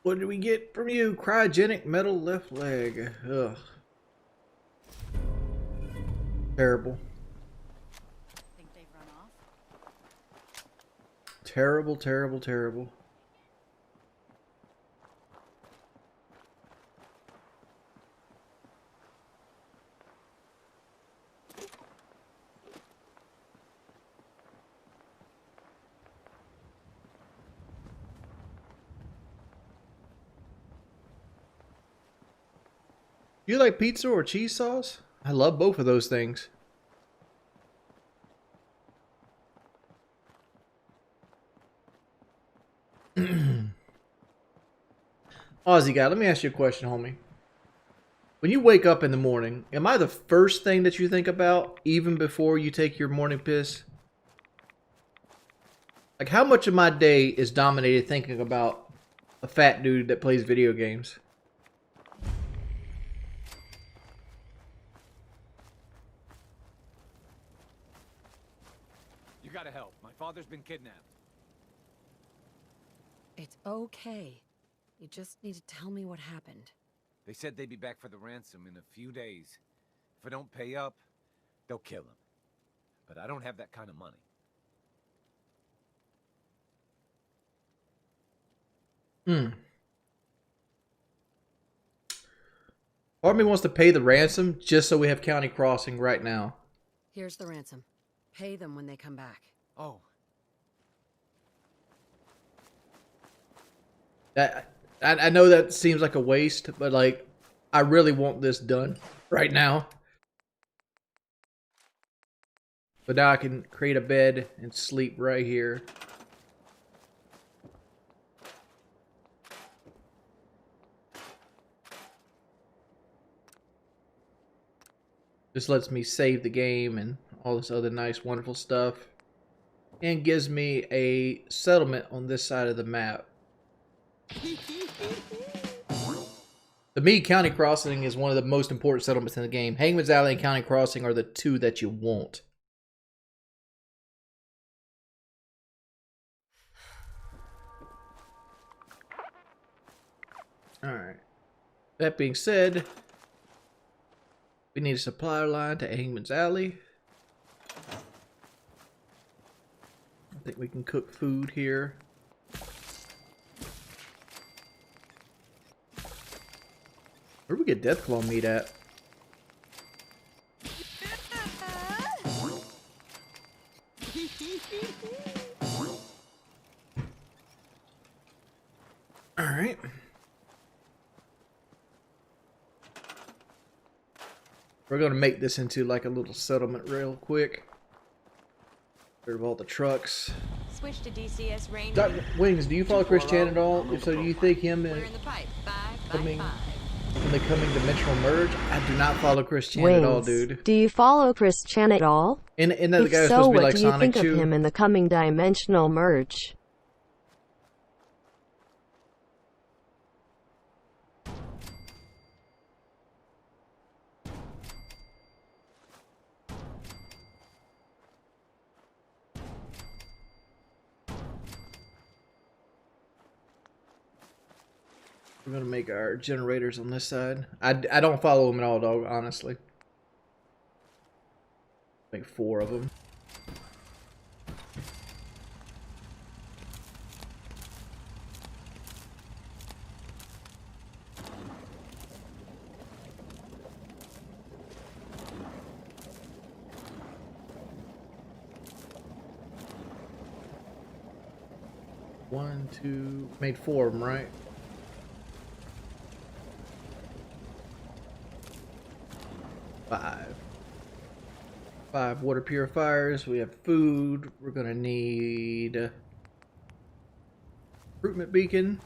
A: What did we get from you? Cryogenic metal left leg. Ugh. Terrible.
K: Think they've run off?
A: Terrible, terrible, terrible. Do you like pizza or cheese sauce? I love both of those things. Aussie guy, let me ask you a question, homie. When you wake up in the morning, am I the first thing that you think about even before you take your morning piss? Like, how much of my day is dominated thinking about a fat dude that plays video games?
Q: You gotta help. My father's been kidnapped.
K: It's okay. You just need to tell me what happened.
Q: They said they'd be back for the ransom in a few days. If I don't pay up, they'll kill him. But I don't have that kind of money.
A: Part of me wants to pay the ransom just so we have county crossing right now.
K: Here's the ransom. Pay them when they come back.
M: Oh.
A: I know that seems like a waste, but like, I really want this done right now. But now I can create a bed and sleep right here. This lets me save the game and all this other nice, wonderful stuff. And gives me a settlement on this side of the map. To me, County Crossing is one of the most important settlements in the game. Hangman's Alley and County Crossing are the two that you want. Alright. That being said, we need a supply line to Hangman's Alley. I think we can cook food here. Where do we get Deathclaw meat at? Alright. We're gonna make this into like a little settlement real quick. Get rid of all the trucks.
R: Switch to DCS range.
A: Dr. Wings, do you follow Chris Chan at all? If so, do you think him and the coming dimensional merge? I do not follow Chris Chan at all, dude.
I: Do you follow Chris Chan at all?
A: And that
I: if
A: the guy was
I: so,
A: supposed to be
I: what
A: like
I: do you
A: Sonic
I: think
A: 2?
I: of him in the coming dimensional merge?
A: We're gonna make our generators on this side. I don't follow him at all, dog, honestly. Make 4 of them. One, two, made 4 of them, right? Five water purifiers. We have food. We're gonna need recruitment beacon.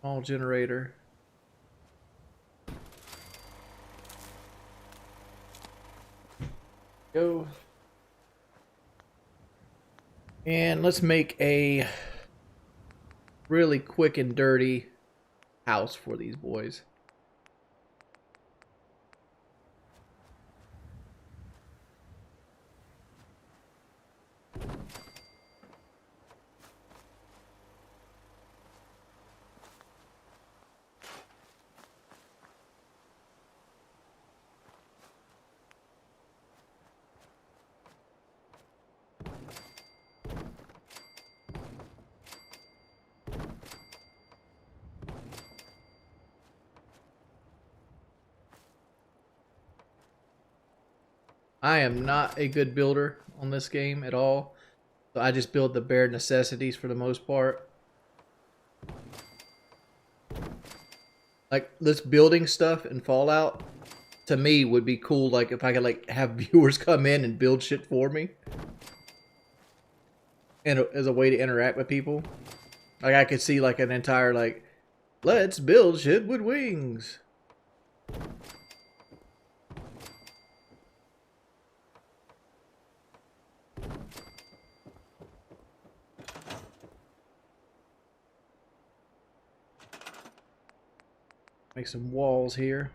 A: Small generator. Go. And let's make a really quick and dirty house for these boys. I am not a good builder on this game at all. So I just build the bare necessities for the most part. Like this building stuff in Fallout to me would be cool, like if I could like have viewers come in and build shit for me. And as a way to interact with people. Like I could see like an entire like, let's build shit with wings. Make some walls here.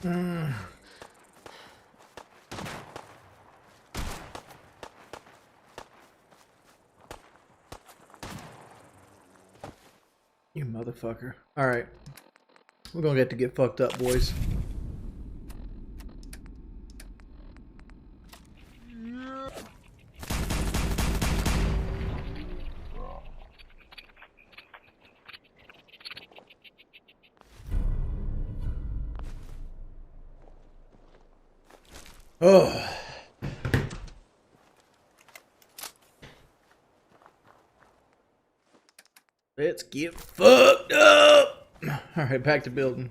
A: You motherfucker. Alright. We're gonna get fucked up, boys. Oh. Let's get fucked up. Alright, back to building.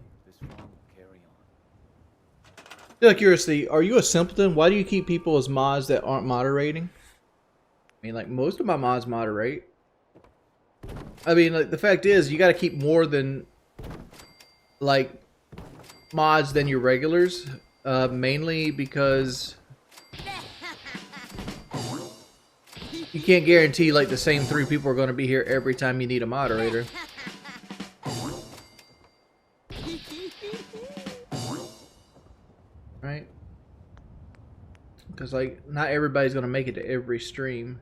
A: Out of curiosity, are you a simpleton? Why do you keep people as mods that aren't moderating? I mean, like, most of my mods moderate. I mean, like, the fact is, you gotta keep more than, like, mods than your regulars. Mainly because you can't guarantee, like, the same 3 people are gonna be here every time you need a moderator. Right? Because, like, not everybody's gonna make it to every stream.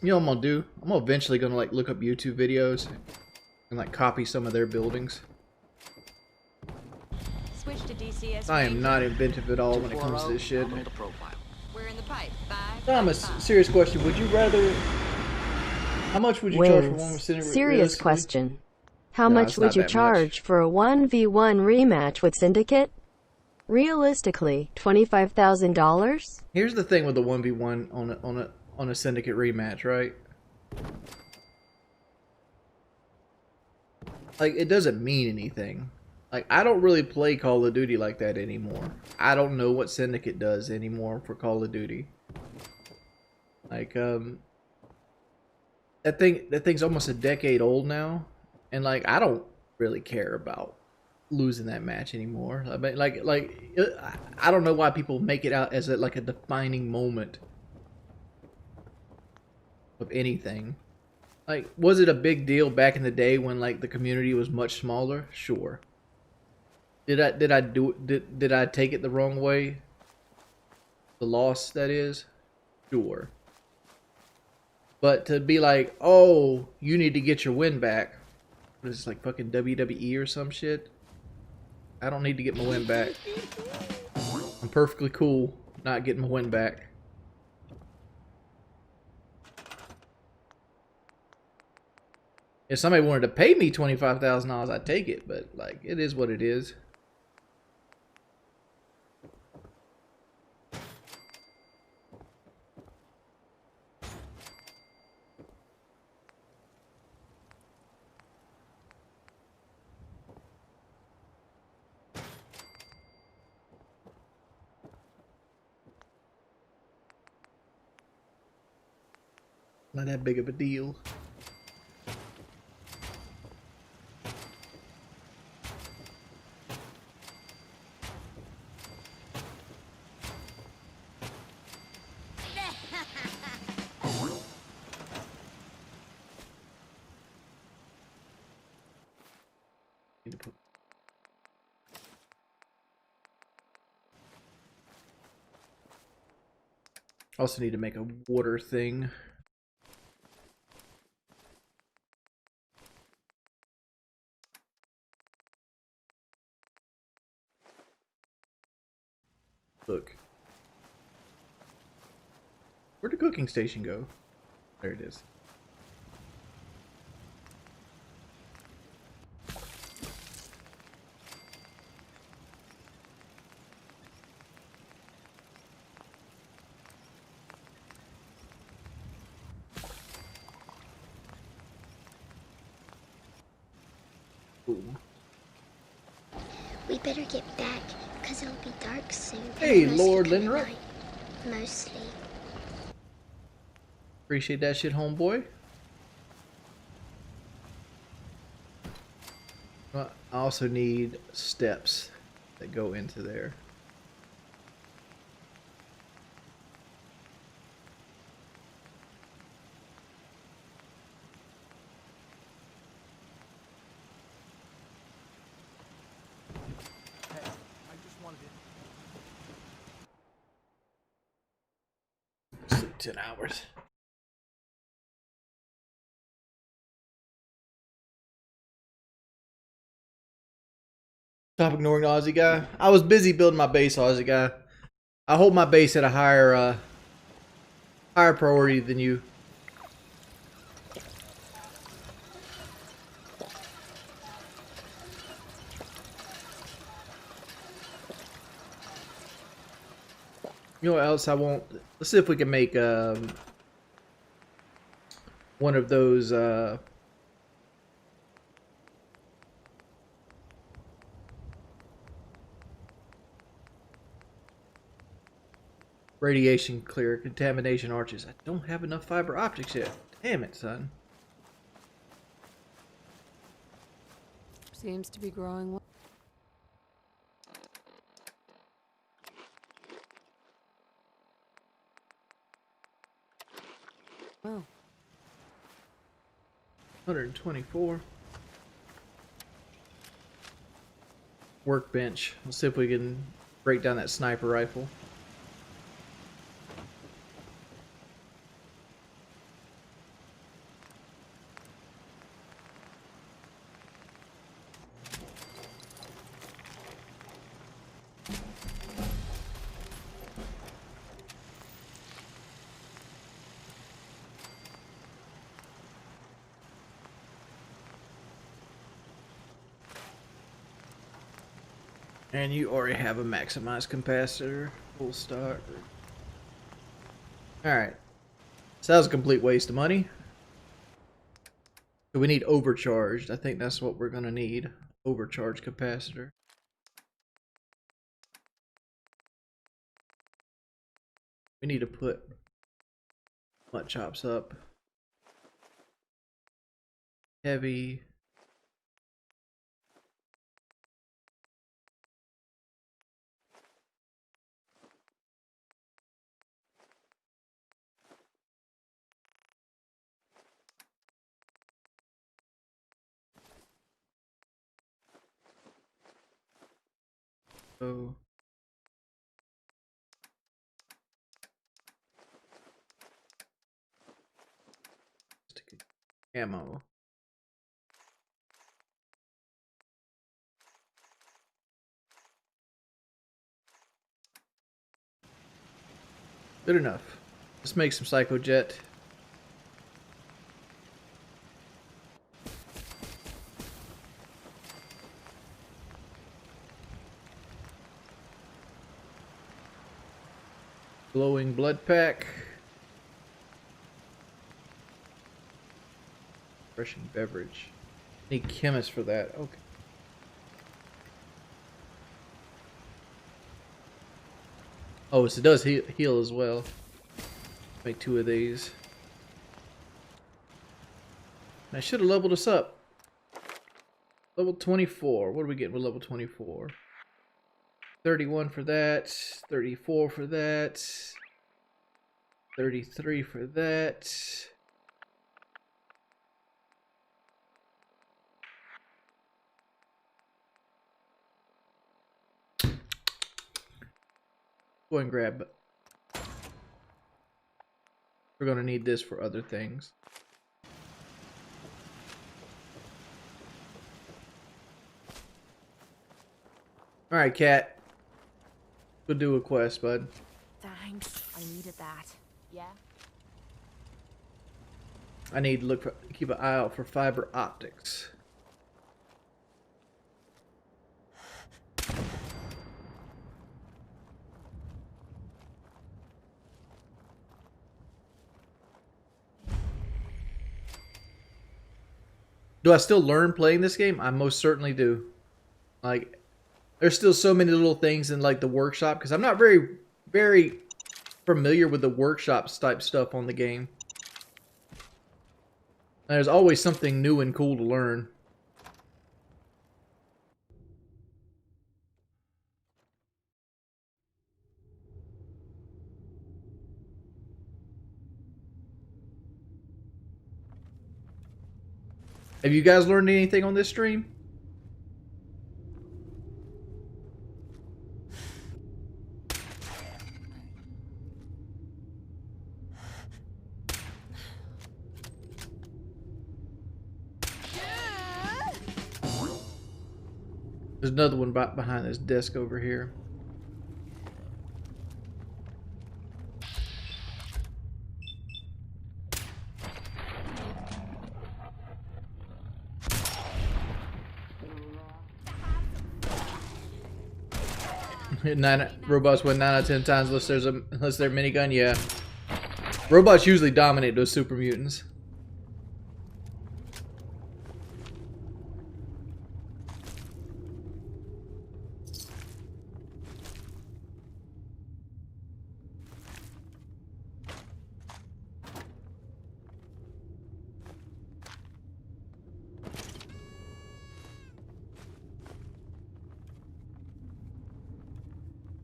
A: You know what I'm gonna do? I'm eventually gonna, like, look up YouTube videos and, like, copy some of their buildings.
R: Switch to DCS.
A: I am not inventive at all when it comes to this shit.
R: We're in the pipe.
A: Thomas, serious question. Would you rather... How much would you charge for one
I: Wins.
A: with Syndicate?
I: Serious question. How
A: No,
I: much
A: it's
I: would
A: not
I: you
A: that much.
I: charge for a 1v1 rematch with Syndicate? Realistically, $25,000?
A: Here's the thing with the 1v1 on a Syndicate rematch, right? Like, it doesn't mean anything. Like, I don't really play Call of Duty like that anymore. I don't know what Syndicate does anymore for Call of Duty. Like, that thing's almost a decade old now, and, like, I don't really care about losing that match anymore. I mean, I don't know why people make it out as like a defining moment of anything. Like, was it a big deal back in the day when, like, the community was much smaller? Sure. Did I take it the wrong way? The loss, that is? Sure. But to be like, oh, you need to get your win back. What is this, like fucking WWE or some shit? I don't need to get my win back. I'm perfectly cool not getting my win back. If somebody wanted to pay me $25,000, I'd take it, but, like, it is what it is. Not that big of a deal. Also need to make a water thing. Look. Where'd the cooking station go? There it is.
F: We better get back, because it'll be dark soon.
A: Hey,
F: and mostly
A: Lord
F: come at
A: Lindrup.
F: night. Mostly.
A: Appreciate that shit, homeboy. I also need steps that go into there.
M: Hey, I just wanted to...
A: Sleep 10 hours. Stop ignoring the Aussie guy. I was busy building my base, Aussie guy. I hold my base at a higher priority than you. You know what else I want? Let's see if we can make one of those radiation clear contamination arches. I don't have enough fiber optics yet. Damn it, son.
K: Seems to be growing well. Oh.
A: 124. Workbench. Let's see if we can break down that sniper rifle. And you already have a maximized capacitor. Full stock. Alright. So that was a complete waste of money. So we need overcharged. I think that's what we're going to need. Overcharged capacitor. We need to put butt chops up. Heavy. So ammo. Good enough. Let's make some Psycho Jet. Glowing blood pack. Refreshing beverage. Need chemist for that. Okay. Oh, so it does heal as well. Make 2 of these. I should have leveled us up. Level 24. What are we getting with level 24? 31 for that. 34 for that. 33 for that. Go and grab it. We're going to need this for other things. Alright, Cat. Go do a quest, bud.
D: Thanks. I needed that. Yeah?
A: I need to keep an eye out for fiber optics. Do I still learn playing this game? I most certainly do. Like, there's still so many little things in like the workshop because I'm not very familiar with the workshops type stuff on the game. And there's always something new and cool to learn. Have you guys learned anything on this stream? There's another one behind this desk over here. Robots win 9 out of 10 times unless they're minigun. Yeah, robots usually dominate those super mutants.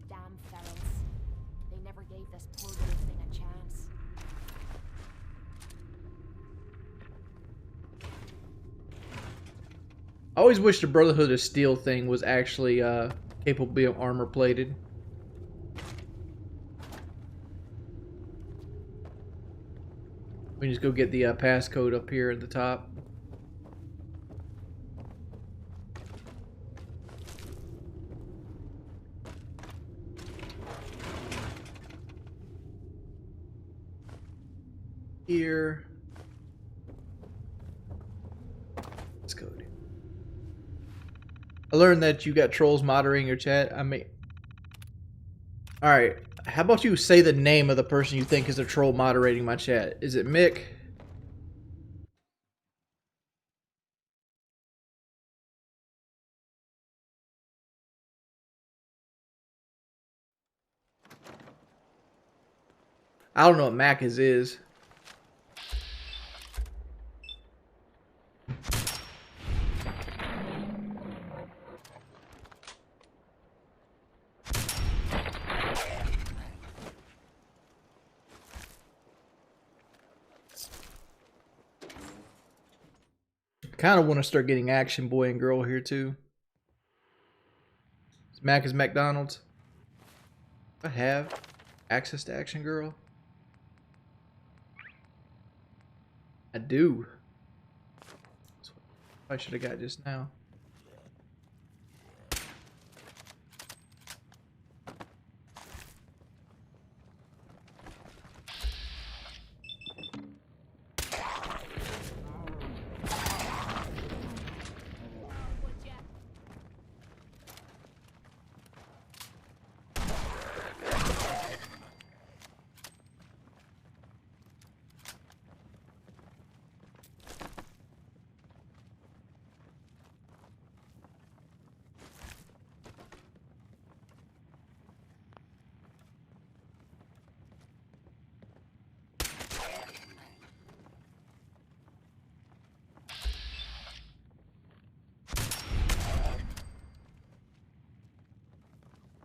D: Damn ferals. They never gave this poor little thing a chance.
A: I always wish the Brotherhood of Steel thing was actually capable of being armor plated. We can just go get the passcode up here at the top. Here. Let's go. I learned that you got trolls moderating your chat. I mean, all right. How about you say the name of the person you think is a troll moderating my chat? Is it Mick? I don't know what Mac is. Kind of want to start getting Action Boy and Girl here too. Mac is McDonald's. I have access to Action Girl. I do. That's what I should have got just now.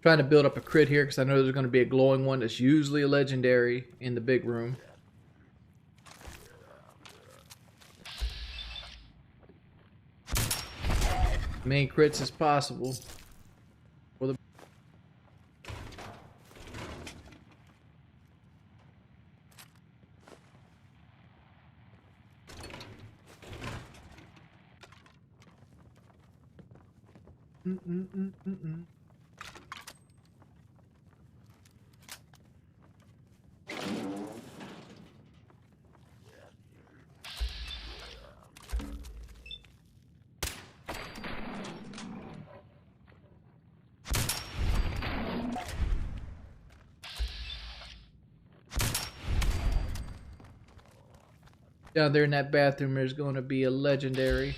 A: Trying to build up a crit here because I know there's going to be a glowing one that's usually a legendary in the big room. As many crits as possible. For the Down there in that bathroom, there's going to be a legendary.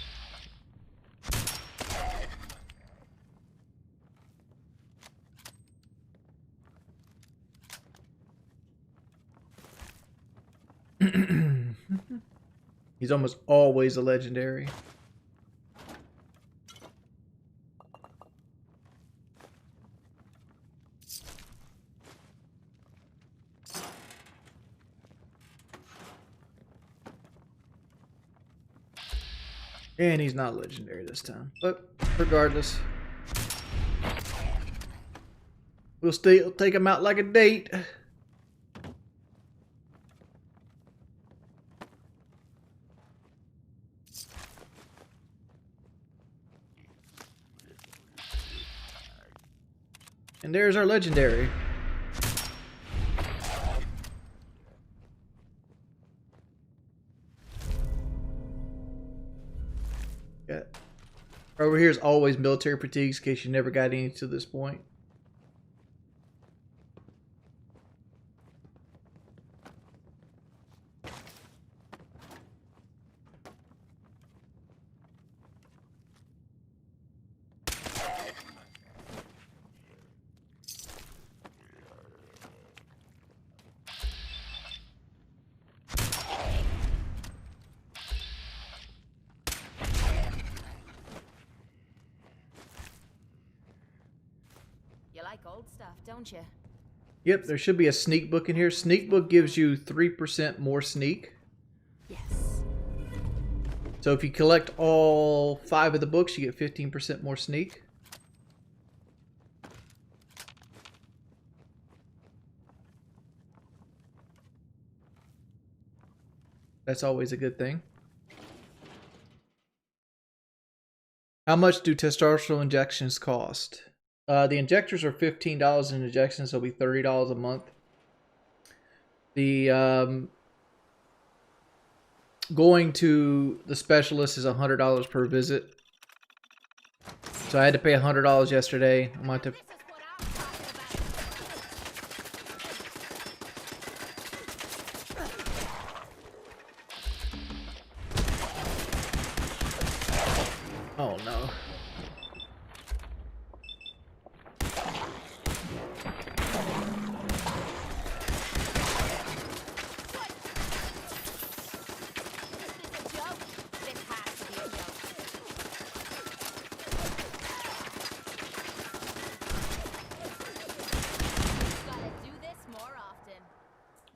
A: He's almost always a legendary. And he's not legendary this time. But regardless, we'll still take him out like a date. And there's our legendary. Yeah. Over here is always military fatigues in case you never got any to this point.
D: You like old stuff, don't you?
A: Yep, there should be a sneak book in here. Sneak book gives you 3% more sneak.
D: Yes.
A: So if you collect all 5 of the books, you get 15% more sneak. That's always a good thing. How much do testosterone injections cost? The injectors are $15 in injections, so it'll be $30 a month. The going to the specialist is $100 per visit. So I had to pay $100 yesterday. I'm going to Oh no.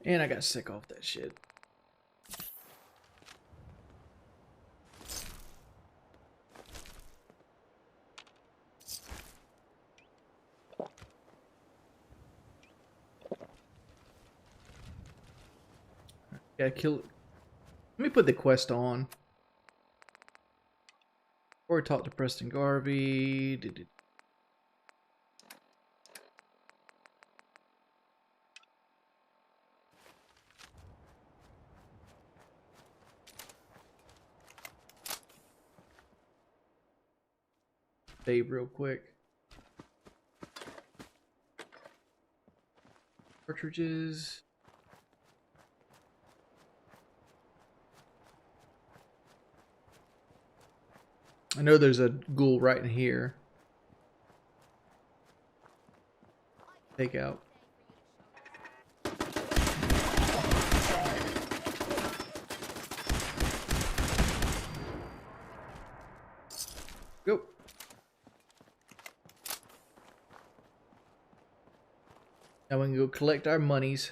A: And I got sick off that shit. Yeah, kill. Let me put the quest on. Or talk to Preston Garvey. Save real quick. Cartridges. I know there's a ghoul right in here. Take out. Go. Now we can go collect our monies.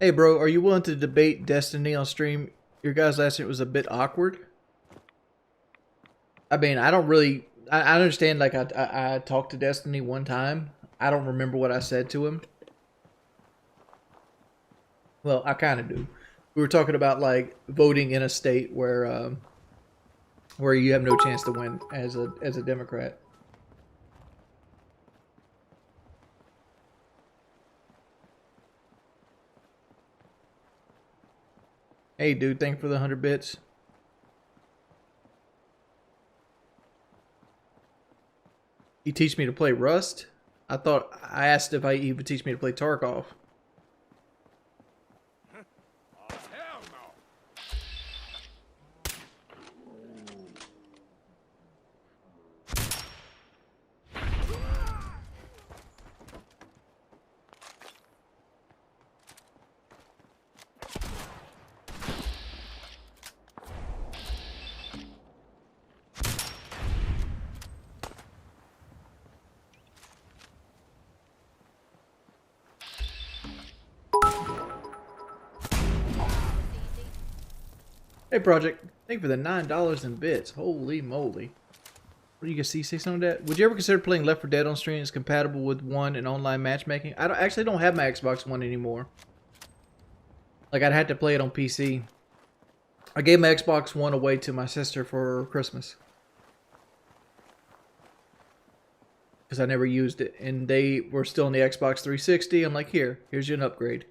A: Hey bro, are you willing to debate Destiny on stream? Your guys' last night was a bit awkward. I mean, I don't really... I understand, like, I talked to Destiny one time. I don't remember what I said to him. Well, I kind of do. We were talking about, like, voting in a state where you have no chance to win as a Democrat. Hey, dude, thank you for the 100 bits. You teach me to play Rust? I thought I asked if he would teach me to play Tarkov. Hey, Project. Thank you for the $9 in bits. Holy moly. What do you guys see? Say something like that? Would you ever consider playing Left 4 Dead on stream? It's compatible with One and online matchmaking. I actually don't have my Xbox One anymore. Like, I'd have to play it on PC. I gave my Xbox One away to my sister for Christmas. Because I never used it. And they were still on the Xbox 360. I'm like, here's you an upgrade.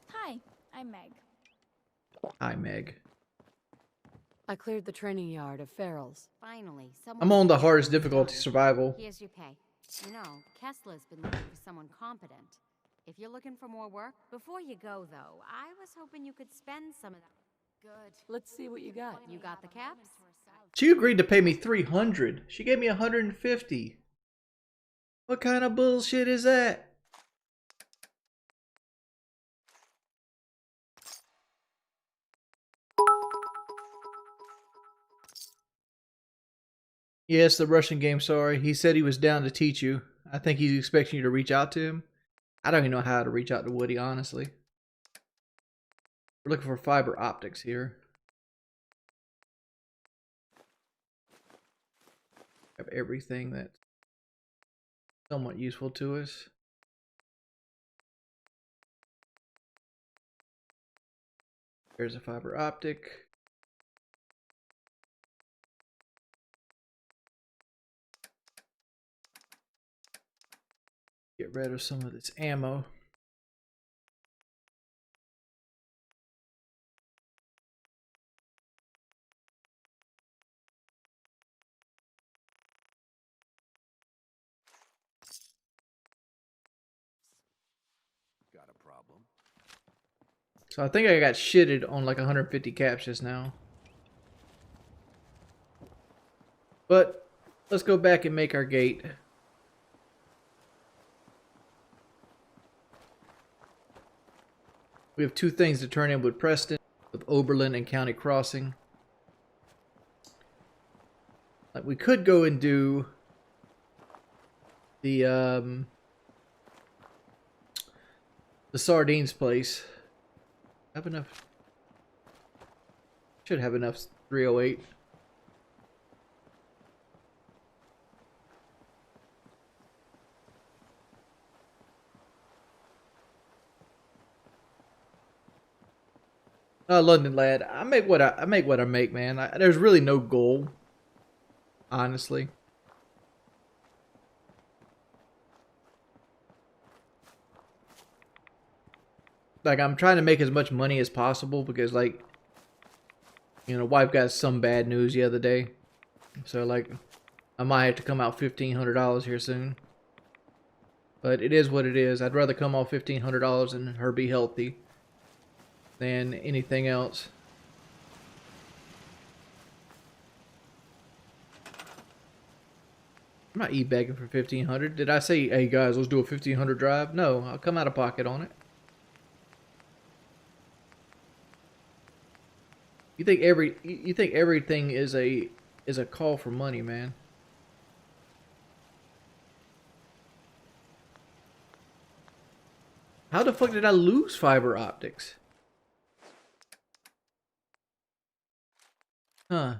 S: Hi, I'm Meg.
A: Hi, Meg.
K: I cleared the training yard of Farrell's.
G: Finally,
A: I'm on the hardest difficulty, survival.
G: Here's your pay. You know, Kessler's been looking for someone competent. If you're looking for more work, before you go, though, I was hoping you could spend some of that. Good.
K: Let's see what you got.
G: You got the caps?
A: She agreed to pay me $300. She gave me $150. What kind of bullshit is that? Yes, the Russian game, sorry. He said he was down to teach you. I think he's expecting you to reach out to him. I don't even know how to reach out to Woody, honestly. We're looking for fiber optics here. Have everything that's somewhat useful to us. There's a fiber optic. Get rid of some of this ammo.
E: Got a problem?
A: So I think I got shitted on like 150 caps just now. But let's go back and make our gate. We have two things to turn in with Preston, with Oberlin and County Crossing. Like we could go and do the sardines place. Have enough. Should have enough 308. London lad, I make what I make, man. There's really no goal, honestly. Like I'm trying to make as much money as possible because, like, you know, wife got some bad news the other day, so like I might have to come out $1,500 here soon. But it is what it is. I'd rather come off $1,500 and her be healthy than anything else. I'm not e-begging for $1,500. Did I say, hey guys, let's do a $1,500 drive? No, I'll come out of pocket on it. You think everything is a call for money, man? How the fuck did I lose fiber optics? Huh.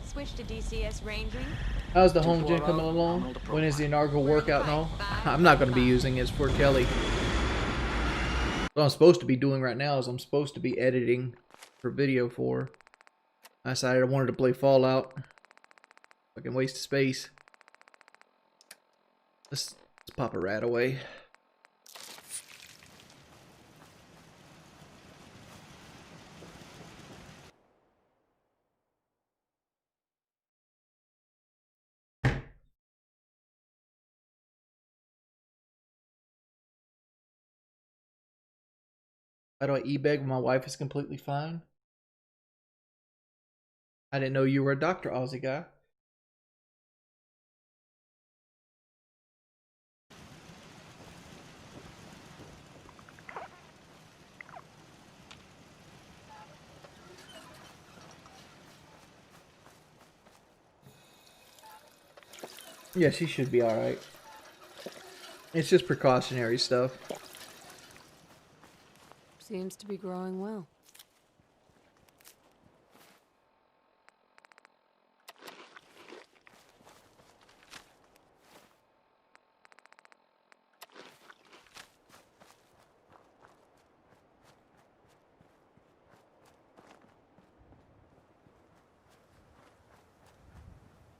R: Switch to DCS ranging.
A: How's the home gym coming along? When is the inaugural workout and all? I'm not going to be using it. It's for Kelly. What I'm supposed to be doing right now is I'm supposed to be editing for video for. I decided I wanted to play Fallout. Fucking waste of space. Let's pop a rat away. How do I e-beg when my wife is completely fine? I didn't know you were a Dr. Aussie guy. Yeah, she should be alright. It's just precautionary stuff.
K: Seems to be growing well.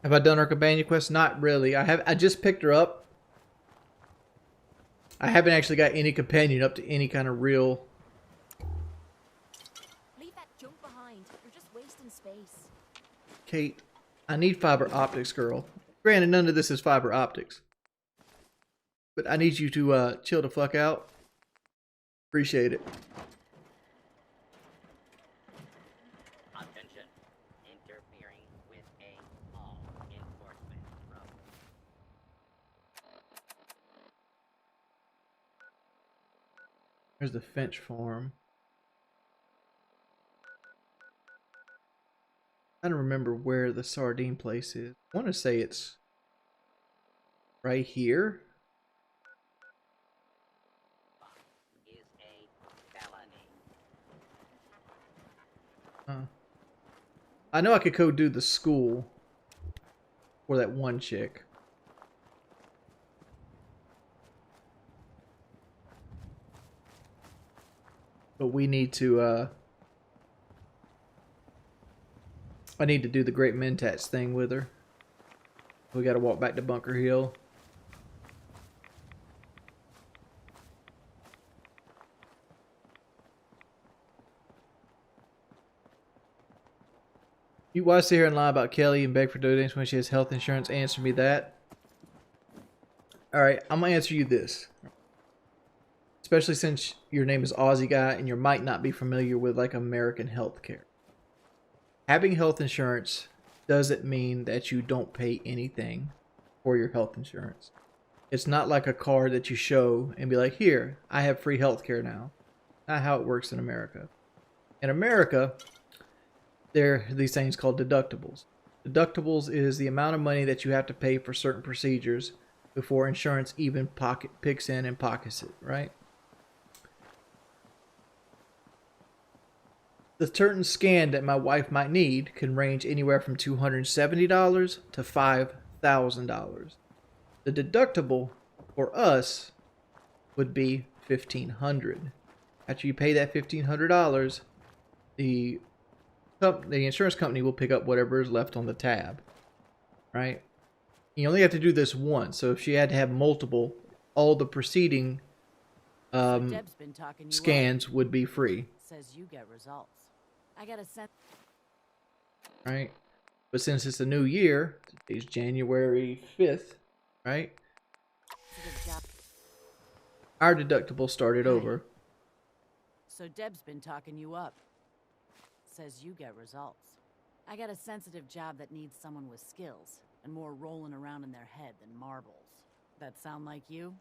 A: Have I done her companion quest? Not really. I just picked her up. I haven't actually got any companion up to any kind of real.
D: Leave that junk behind. You're just wasting space.
A: Kate, I need fiber optics, girl. Granted, none of this is fiber optics. But I need you to chill the fuck out. Appreciate it.
C: Attention. Interfering with a law enforcement road.
A: There's the Finch farm. I don't remember where the sardine place is. I want to say it's right here.
C: Is a felony.
A: I know I could go do the school for that one chick. But we need to, I need to do the Great Mentats thing with her. We gotta walk back to Bunker Hill. You why sit here and lie about Kelly and beg for donations when she has health insurance? Answer me that. Alright, I'm gonna answer you this. Especially since your name is Aussie Guy and you might not be familiar with like American healthcare. Having health insurance doesn't mean that you don't pay anything for your health insurance. It's not like a card that you show and be like, here, I have free healthcare now. Not how it works in America. In America, there are these things called deductibles. Deductibles is the amount of money that you have to pay for certain procedures before insurance even picks in and pockets it, right? The certain scan that my wife might need can range anywhere from $270 to $5,000. The deductible for us would be $1,500. After you pay that $1,500, the insurance company will pick up whatever is left on the tab, right? You only have to do this once, so if she had to have multiple, all the preceding scans would be free.
L: Says you get results. I got a set.
A: Right? But since it's a new year, today's January 5th, right? Our deductible started over.
L: So Deb's been talking you up. Says you get results. I got a sensitive job that needs someone with skills and more rolling around in their head than marbles. That sound like you?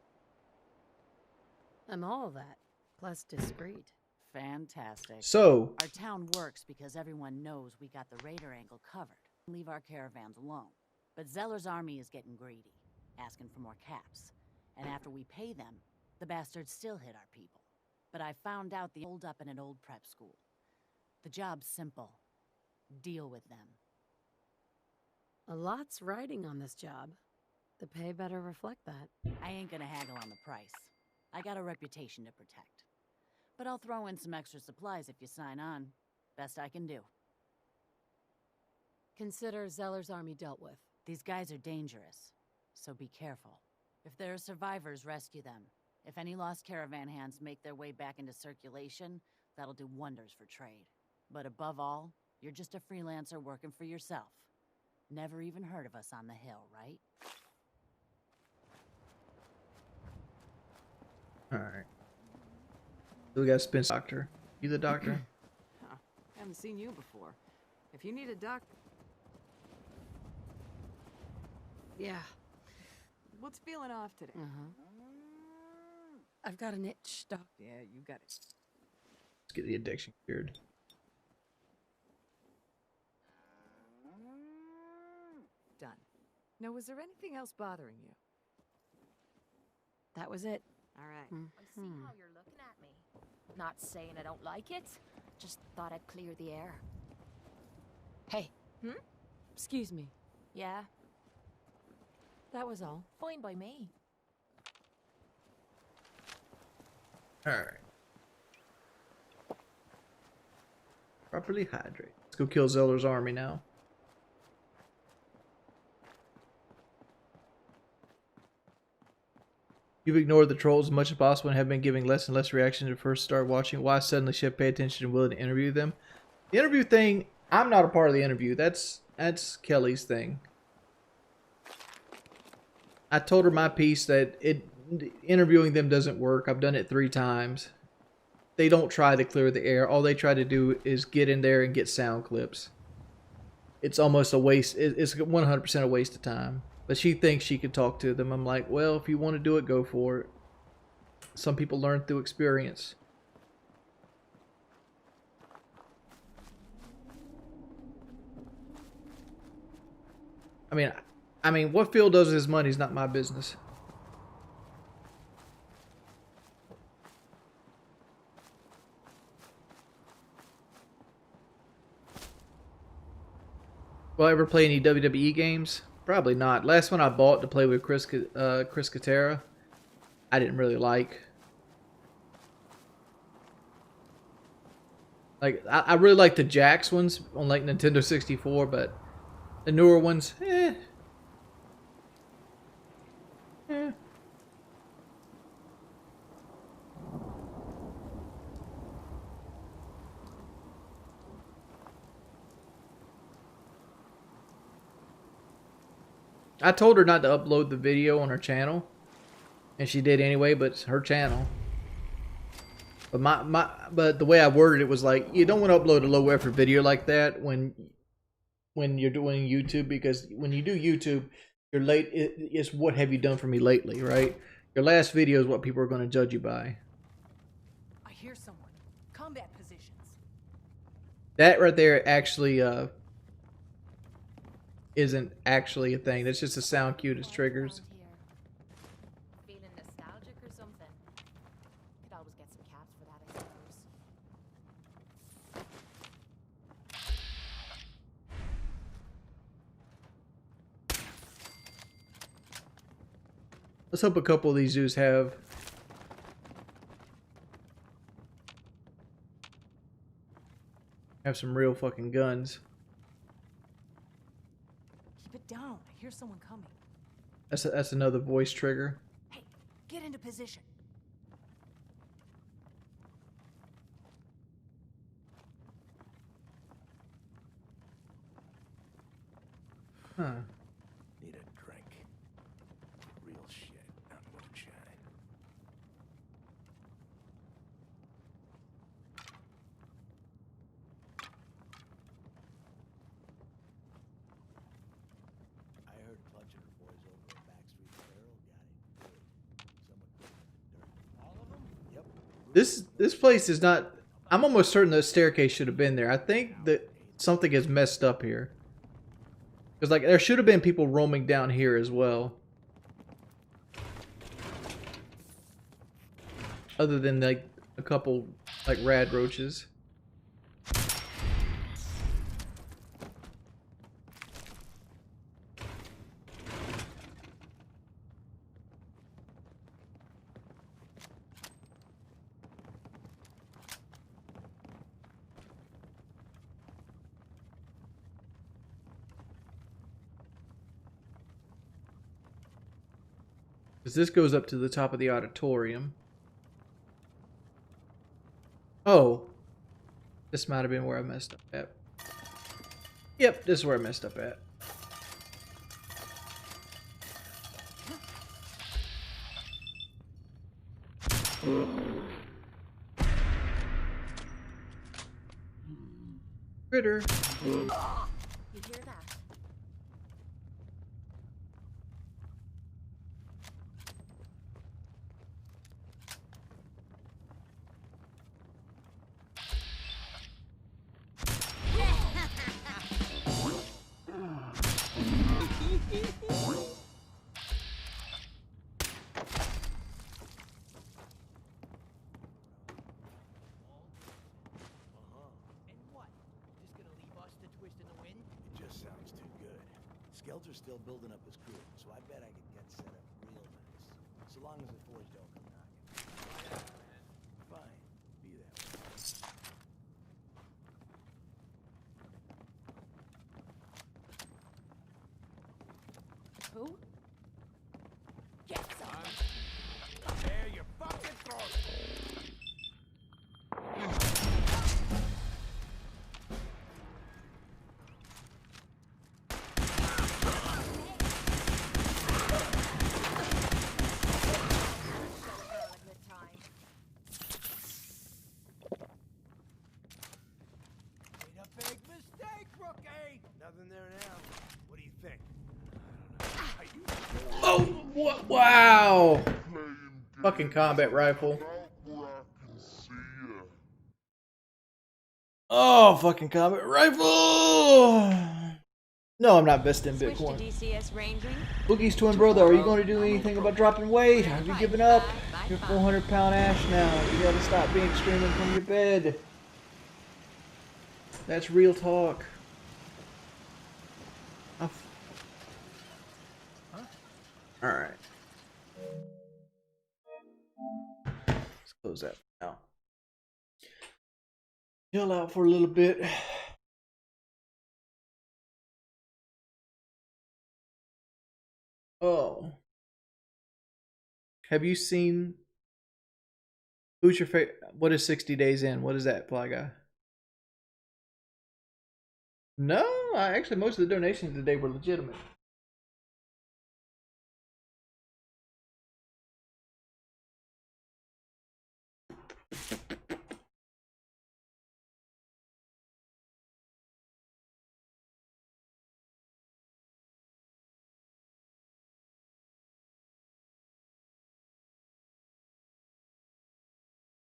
K: I'm all that, plus discreet.
L: Fantastic.
A: So,
L: our town works because everyone knows we got the raider angle covered. Leave our caravans alone. But Zeller's army is getting greedy, asking for more caps. And after we pay them, the bastards still hit our people. But I found out they hold up in an old prep school. The job's simple. Deal with them.
K: A lot's riding on this job. The pay better reflect that.
L: I ain't gonna haggle on the price. I got a reputation to protect. But I'll throw in some extra supplies if you sign on. Best I can do.
K: Consider Zeller's army dealt with.
L: These guys are dangerous, so be careful. If there are survivors, rescue them. If any lost caravan hands make their way back into circulation, that'll do wonders for trade. But above all, you're just a freelancer working for yourself. Never even heard of us on the hill, right?
A: alright. So we got Spencer. Doctor. You the doctor?
R: Huh. Haven't seen you before. If you need a doctor...
K: Yeah.
R: What's feeling off today?
K: I've got an itch, doc.
R: Yeah, you got it.
A: Let's get the addiction cured.
R: Done. Now, was there anything else bothering you?
K: That was it.
R: All right.
D: I see how you're looking at me. Not saying I don't like it. Just thought I'd clear the air.
K: Hey. Excuse me.
D: Yeah,
K: That was all.
D: fine by me.
A: Alright. Properly hydrate. Let's go kill Zeller's army now. You've ignored the trolls as much as possible and have been giving less and less reaction to first start watching. Why suddenly should pay attention and willing to interview them? The interview thing, I'm not a part of the interview. That's Kelly's thing. I told her my piece that interviewing them doesn't work. I've done it 3 times. They don't try to clear the air. All they try to do is get in there and get sound clips. It's almost a waste. It's 100% a waste of time. But she thinks she could talk to them. I'm like, well, if you want to do it, go for it. Some people learn through experience. I mean, what Phil does with his money is not my business. Will I ever play any WWE games? Probably not. Last one I bought to play with Chris Katera, I didn't really like. Like, I really like the Jax ones on like Nintendo 64, but the newer ones, eh. I told her not to upload the video on her channel, and she did anyway, but it's her channel. But but the way I worded it was like, you don't want to upload a low effort video like that when you're doing YouTube, because when you do YouTube, you're late. It's what have you done for me lately, right? Your last video is what people are going to judge you by.
B: I hear someone. Combat positions.
A: That right there actually isn't actually a thing. That's just a sound cue as triggers.
D: Feeling nostalgic or something? Could always get some caps for that, I suppose.
A: Let's hope a couple of these zoos have some real fucking guns.
B: Keep it down. I hear someone coming.
A: That's another voice trigger.
B: Hey, get into position.
A: Huh.
E: Need a drink. Real shit, not moonshine.
P: I heard a bunch of the boys over at Backstreet Barrel got it good. Someone put it in the dirt. All of them? Yep.
A: This place is not. I'm almost certain the staircase should have been there. I think that something is messed up here. Because like there should have been people roaming down here as well. Other than like a couple like rad roaches. Because this goes up to the top of the auditorium. Oh. This might have been where I messed up at. Yep, this is where I messed up at. Critter.
D: You hear that?
P: Kelter's still building up his crew, so I bet I could get set up real nice. So long as the Forge don't come knocking. Fine. Be that way.
D: Who?
M: Get some! There you fucking throw it!
P: Made a big mistake, rookie! Nothing there now. What do you think?
A: Oh, what? Wow. Fucking combat rifle. Oh, fucking combat rifle. No, I'm not vested in Bitcoin.
T: DCS ranging.
A: Boogie's twin brother, are you going to do anything about dropping weight? Have you given up? You're 400-pound ash now. You gotta stop being screaming from your bed. That's real talk. Alright. Let's close that now. Chill out for a little bit. Oh. Have you seen... Who's your favorite? What is 60 Days In? What is that, Fly Guy? No, actually most of the donations today were legitimate.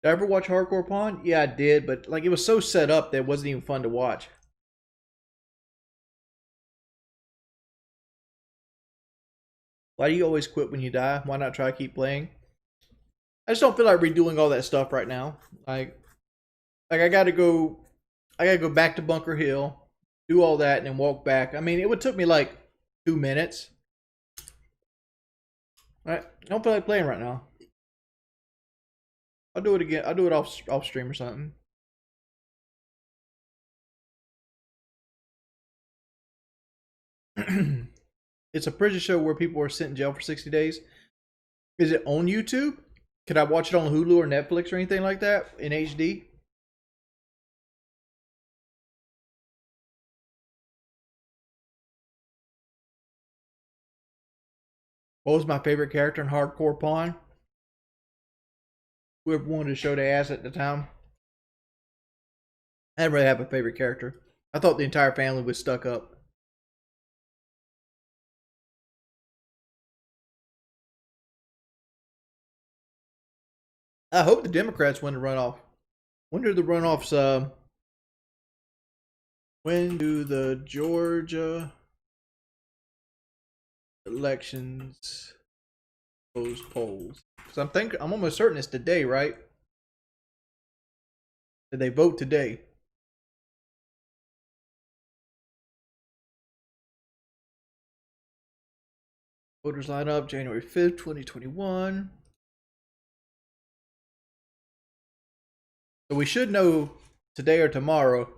A: Did I ever watch Hardcore Pawn? Yeah, I did, but like it was so set up that it wasn't even fun to watch. Why do you always quit when you die? Why not try to keep playing? I just don't feel like redoing all that stuff right now. Like I gotta go back to Bunker Hill, do all that, and then walk back. I mean, it would took me like 2 minutes. I don't feel like playing right now. I'll do it again. I'll do it off stream or something. It's a prison show where people are sent in jail for 60 days. Is it on YouTube? Could I watch it on Hulu or Netflix or anything like that in HD? What was my favorite character in Hardcore Pawn? Whoever wanted to show their ass at the time. I didn't really have a favorite character. I thought the entire family was stuck up. I hope the Democrats win the runoff. When do the runoffs, when do the Georgia elections close polls? Because I'm almost certain it's today, right? Did they vote today? Voters line up January 5th, 2021. So we should know today or tomorrow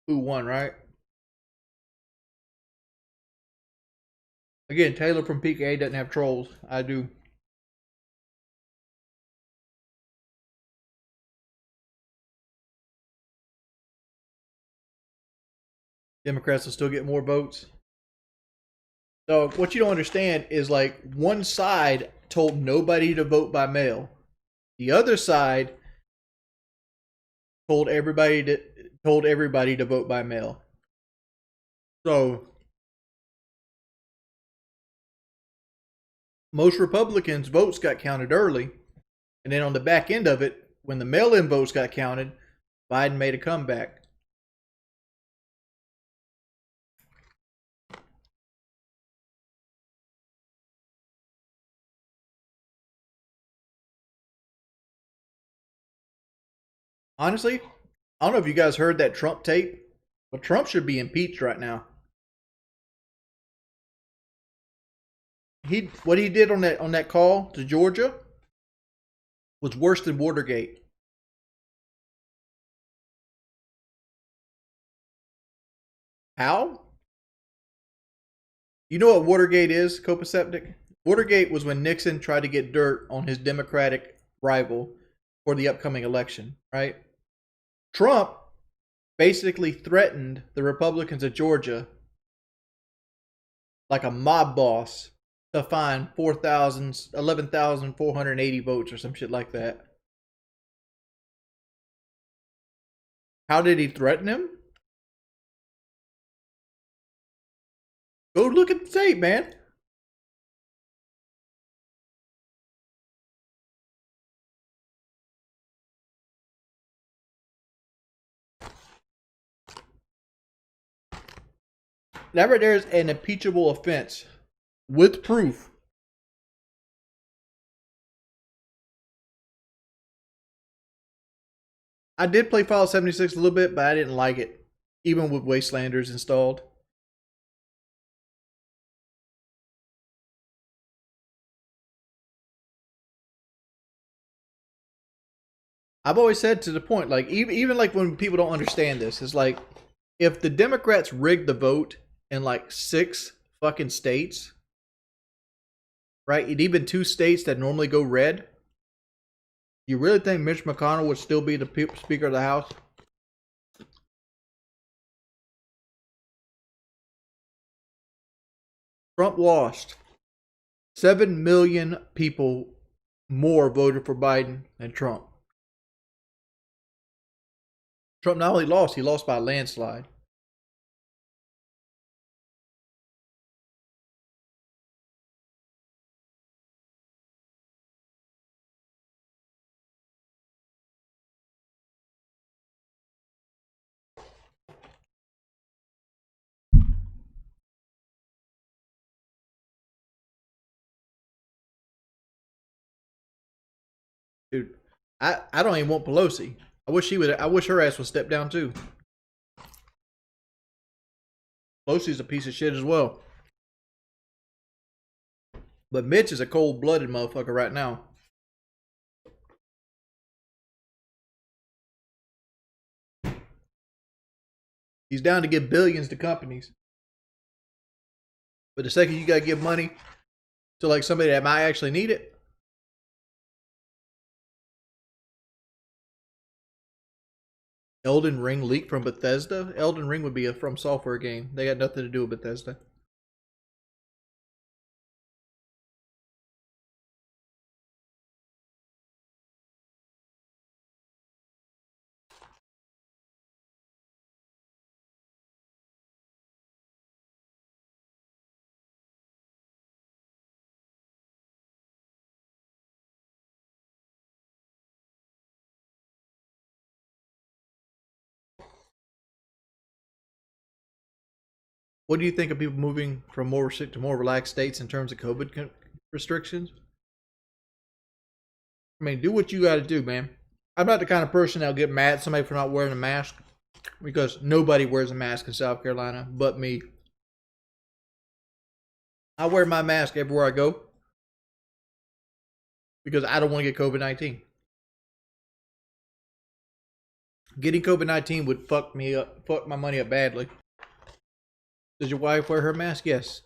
A: who won, right? Again, Taylor from PKA doesn't have trolls. I do. Democrats will still get more votes. So what you don't understand is like one side told nobody to vote by mail. The other side told everybody to vote by mail. So most Republicans' votes got counted early, and then on the back end of it, when the mail-in votes got counted, Biden made a comeback. Honestly, I don't know if you guys heard that Trump tape, but Trump should be impeached right now. what he did on that call to Georgia was worse than Watergate. How? You know what Watergate is, Copaceptic? Watergate was when Nixon tried to get dirt on his Democratic rival for the upcoming election, right? Trump basically threatened the Republicans of Georgia like a mob boss to find 11,480 votes or some shit like that. How did he threaten him? Go look at the tape, man. That right there is an impeachable offense with proof. I did play Fallout 76 a little bit, but I didn't like it, even with Wastelanders installed. I've always said to the point, like, even like when people don't understand this, it's like, if the Democrats rigged the vote in like 6 fucking states, right, and even 2 states that normally go red, you really think Mitch McConnell would still be the Speaker of the House? Trump lost. 7 million people more voted for Biden than Trump. Trump not only lost, he lost by a landslide. Dude, I don't even want Pelosi. I wish her ass would step down too. Pelosi's a piece of shit as well. But Mitch is a cold-blooded motherfucker right now. He's down to give billions to companies. But the second you gotta give money to like somebody that might actually need it, Elden Ring leaked from Bethesda? Elden Ring would be a From Software game. They got nothing to do with Bethesda. What do you think of people moving from more restricted to more relaxed states in terms of COVID restrictions? I mean, do what you got to do, man. I'm not the kind of person that'll get mad at somebody for not wearing a mask, because nobody wears a mask in South Carolina but me. I wear my mask everywhere I go because I don't want to get COVID-19. Getting COVID-19 would fuck me up, fuck my money up badly. Does your wife wear her mask? Yes.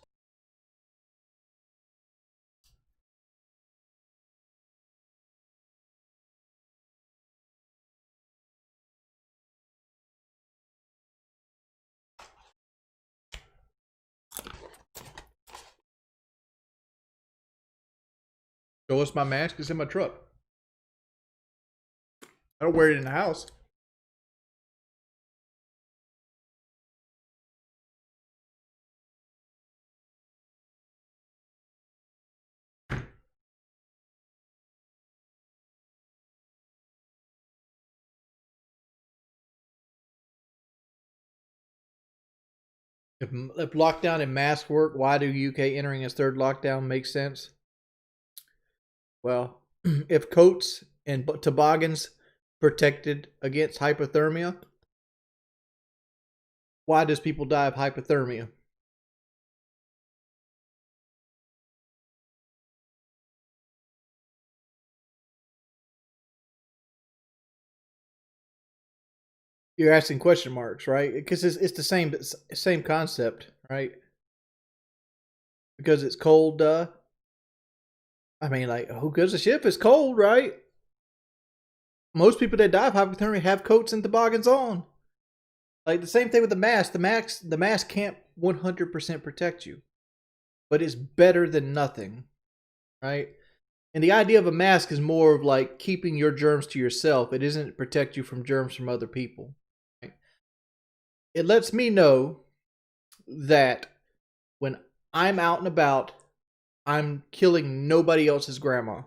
A: Show us my mask. It's in my truck. I don't wear it in the house. If lockdown and mask work, why do UK entering its 3rd lockdown make sense? Well, if coats and toboggans protected against hypothermia, why does people die of hypothermia? You're asking question marks, right? Because it's the same concept, right? Because it's cold. I mean, like, who gives a shit if it's cold, right? Most people that die of hypothermia have coats and toboggans on. Like the same thing with the mask. The mask can't 100% protect you, but it's better than nothing, right? And the idea of a mask is more of like keeping your germs to yourself. It isn't protect you from germs from other people. Right? It lets me know that when I'm out and about, I'm killing nobody else's grandma.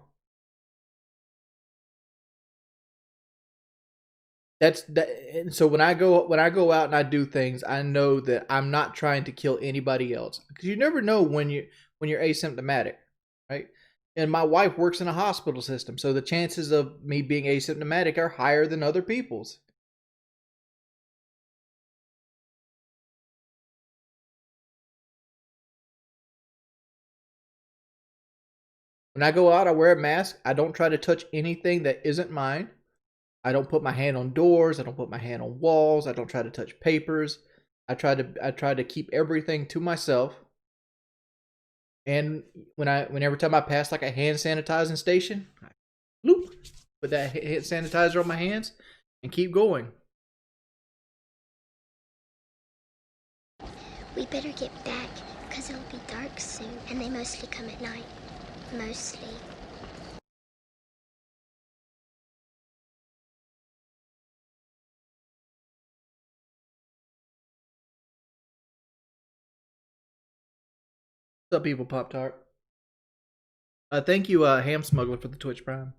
A: That's that. And so when I go out and I do things, I know that I'm not trying to kill anybody else, because you never know when you're asymptomatic, right? And my wife works in a hospital system, so the chances of me being asymptomatic are higher than other people's. When I go out, I wear a mask. I don't try to touch anything that isn't mine. I don't put my hand on doors. I don't put my hand on walls. I don't try to touch papers. I try to keep everything to myself. And whenever time I pass like a hand sanitizing station, I loop, put that hand sanitizer on my hands and keep going.
F: We better get back, because it'll be dark soon, and they mostly come at night. Mostly.
A: What's up, people? Pop Tart. Thank you, Ham Smuggler, for the Twitch Prime.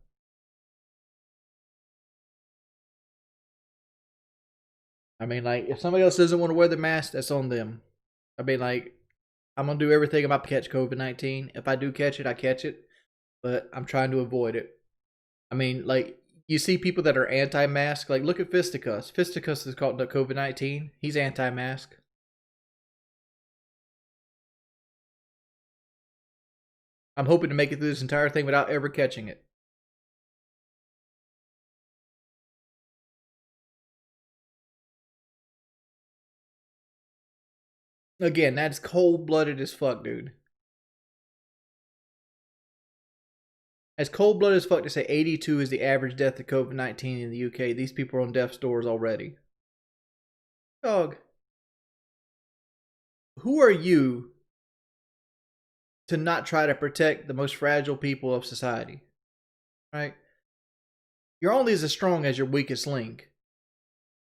A: I mean, like, if somebody else doesn't want to wear the mask, that's on them. I mean, like, I'm gonna do everything about to catch COVID-19. If I do catch it, I catch it, but I'm trying to avoid it. I mean, like, you see people that are anti-mask. Like, look at Fisticus. Fisticus is caught COVID-19. He's anti-mask. I'm hoping to make it through this entire thing without ever catching it. Again, that's cold-blooded as fuck, dude. As cold-blooded as fuck to say 82 is the average death of COVID-19 in the UK. These people are on death's doors already. Dog. Who are you to not try to protect the most fragile people of society? Right? You're only as strong as your weakest link.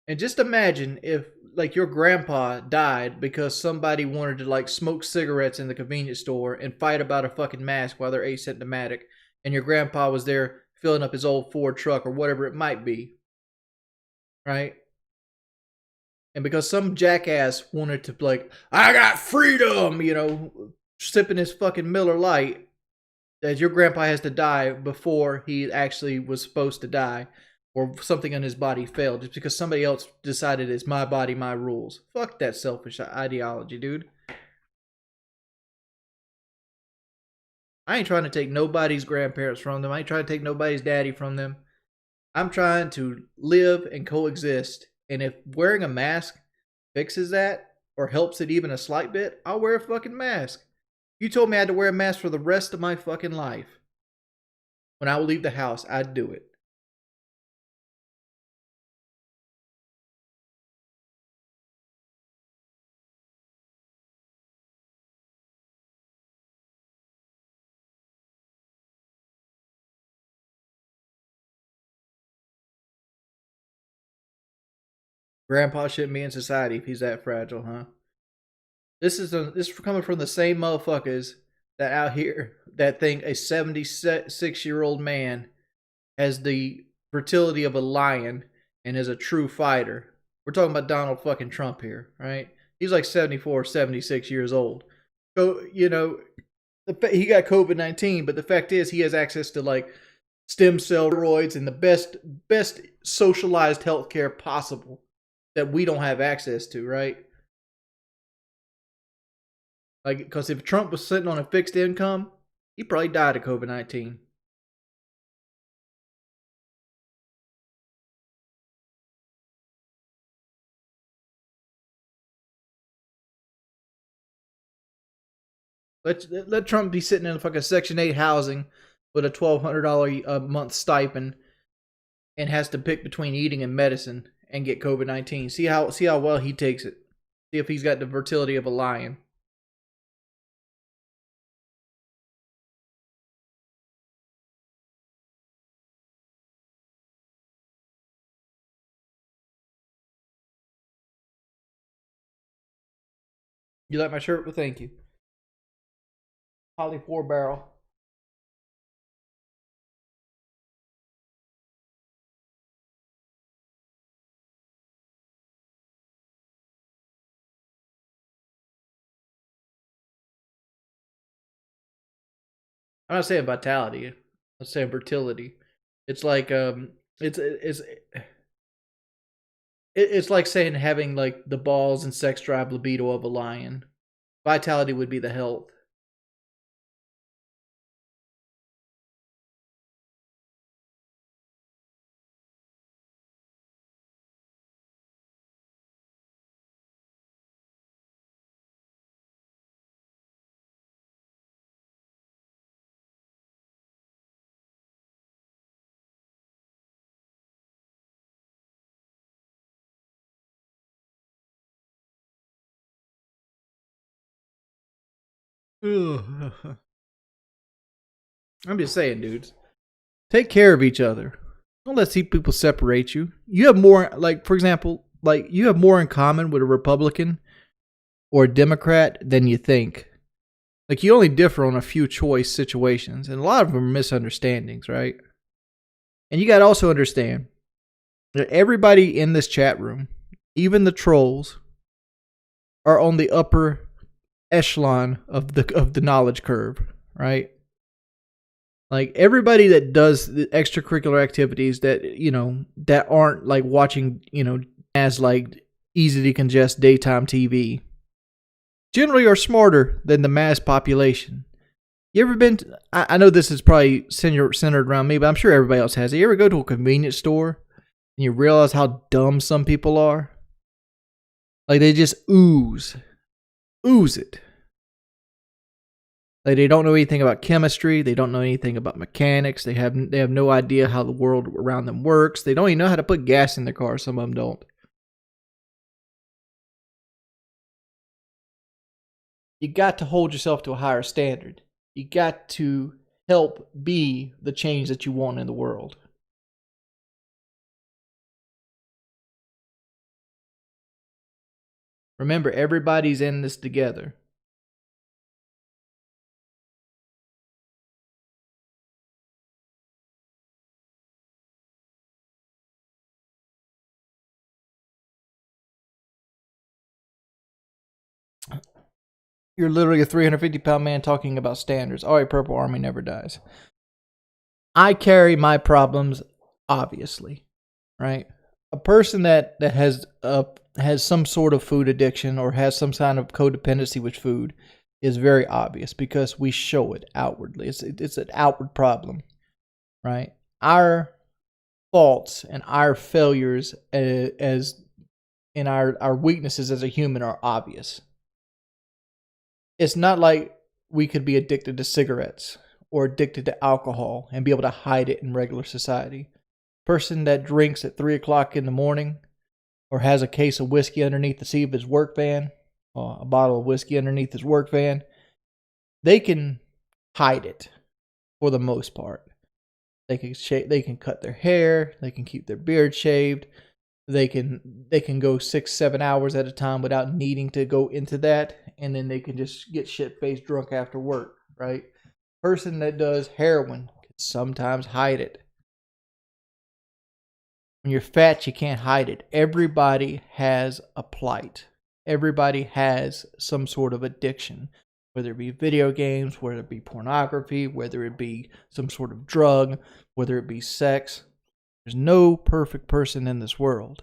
A: And just imagine if, like, your grandpa died because somebody wanted to, like, smoke cigarettes in the convenience store and fight about a fucking mask while they're asymptomatic, and your grandpa was there filling up his old Ford truck or whatever it might be. Right? And because some jackass wanted to, like, I got freedom, sipping his fucking Miller Lite, that your grandpa has to die before he actually was supposed to die, or something in his body failed, just because somebody else decided it's my body, my rules. Fuck that selfish ideology, dude. I ain't trying to take nobody's grandparents from them. I ain't trying to take nobody's daddy from them. I'm trying to live and coexist. And if wearing a mask fixes that, or helps it even a slight bit, I'll wear a fucking mask. You told me I had to wear a mask for the rest of my fucking life. When I would leave the house, I'd do it. Grandpa shouldn't be in society if he's that fragile, huh? This is coming from the same motherfuckers that out here that think a 76-year-old man has the fertility of a lion and is a true fighter. We're talking about Donald fucking Trump here, right? He's like 74, 76 years old. So, he got COVID-19, but the fact is he has access to, like, stem cell steroids and the best socialized healthcare possible that we don't have access to, right? Like, because if Trump was sitting on a fixed income, he probably died of COVID-19. Let Trump be sitting in fucking Section 8 housing with a $1,200 a month stipend and has to pick between eating and medicine and get COVID-19. See how well he takes it. See if he's got the fertility of a lion. You like my shirt? Well, thank you. Holly 4-barrel. I'm not saying vitality. I'm saying fertility. It's like it's like saying having like the balls and sex drive libido of a lion. Vitality would be the health. I'm just saying, dudes. Take care of each other. Don't let people separate you. You have more, like, for example, like, you have more in common with a Republican or a Democrat than you think. Like, you only differ on a few choice situations, and a lot of them are misunderstandings, right? And you got to also understand that everybody in this chat room, even the trolls, are on the upper echelon of the knowledge curve, right? Like everybody that does the extracurricular activities that that aren't like watching as like easy to congest daytime TV generally are smarter than the mass population. You ever been to, I know this is probably centered around me, but I'm sure everybody else has it. You ever go to a convenience store and you realize how dumb some people are? Like they just ooze it. Like they don't know anything about chemistry. They don't know anything about mechanics. They have no idea how the world around them works. They don't even know how to put gas in their car. Some of them don't. You got to hold yourself to a higher standard. You got to help be the change that you want in the world. Remember, everybody's in this together. You're literally a 350-pound man talking about standards. All right, Purple Army never dies. I carry my problems, obviously, right? A person that has some sort of food addiction or has some kind of codependency with food is very obvious because we show it outwardly. It's an outward problem, right? Our faults and our failures as in our weaknesses as a human are obvious. It's not like we could be addicted to cigarettes or addicted to alcohol and be able to hide it in regular society. Person that drinks at 3 o'clock in the morning or has a case of whiskey underneath the seat of his work van, a bottle of whiskey underneath his work van, they can hide it for the most part. They can cut their hair, they can keep their beard shaved, they can go 6-7 hours at a time without needing to go into that, and then they can just get shit-faced drunk after work, right? Person that does heroin can sometimes hide it. When you're fat, you can't hide it. Everybody has a plight. Everybody has some sort of addiction, whether it be video games, whether it be pornography, whether it be some sort of drug, whether it be sex. There's no perfect person in this world.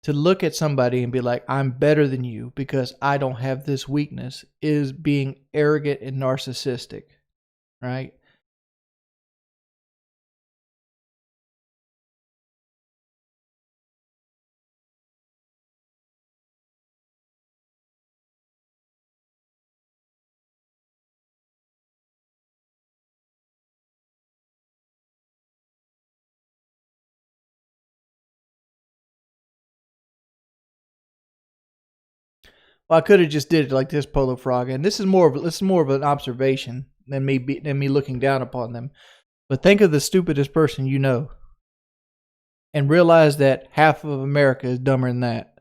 A: To look at somebody and be like, I'm better than you because I don't have this weakness is being arrogant and narcissistic, right? Well, I could have just did it like this, Polo Frog, and this is more of an observation than me looking down upon them. But think of the stupidest person you know, and realize that half of America is dumber than that.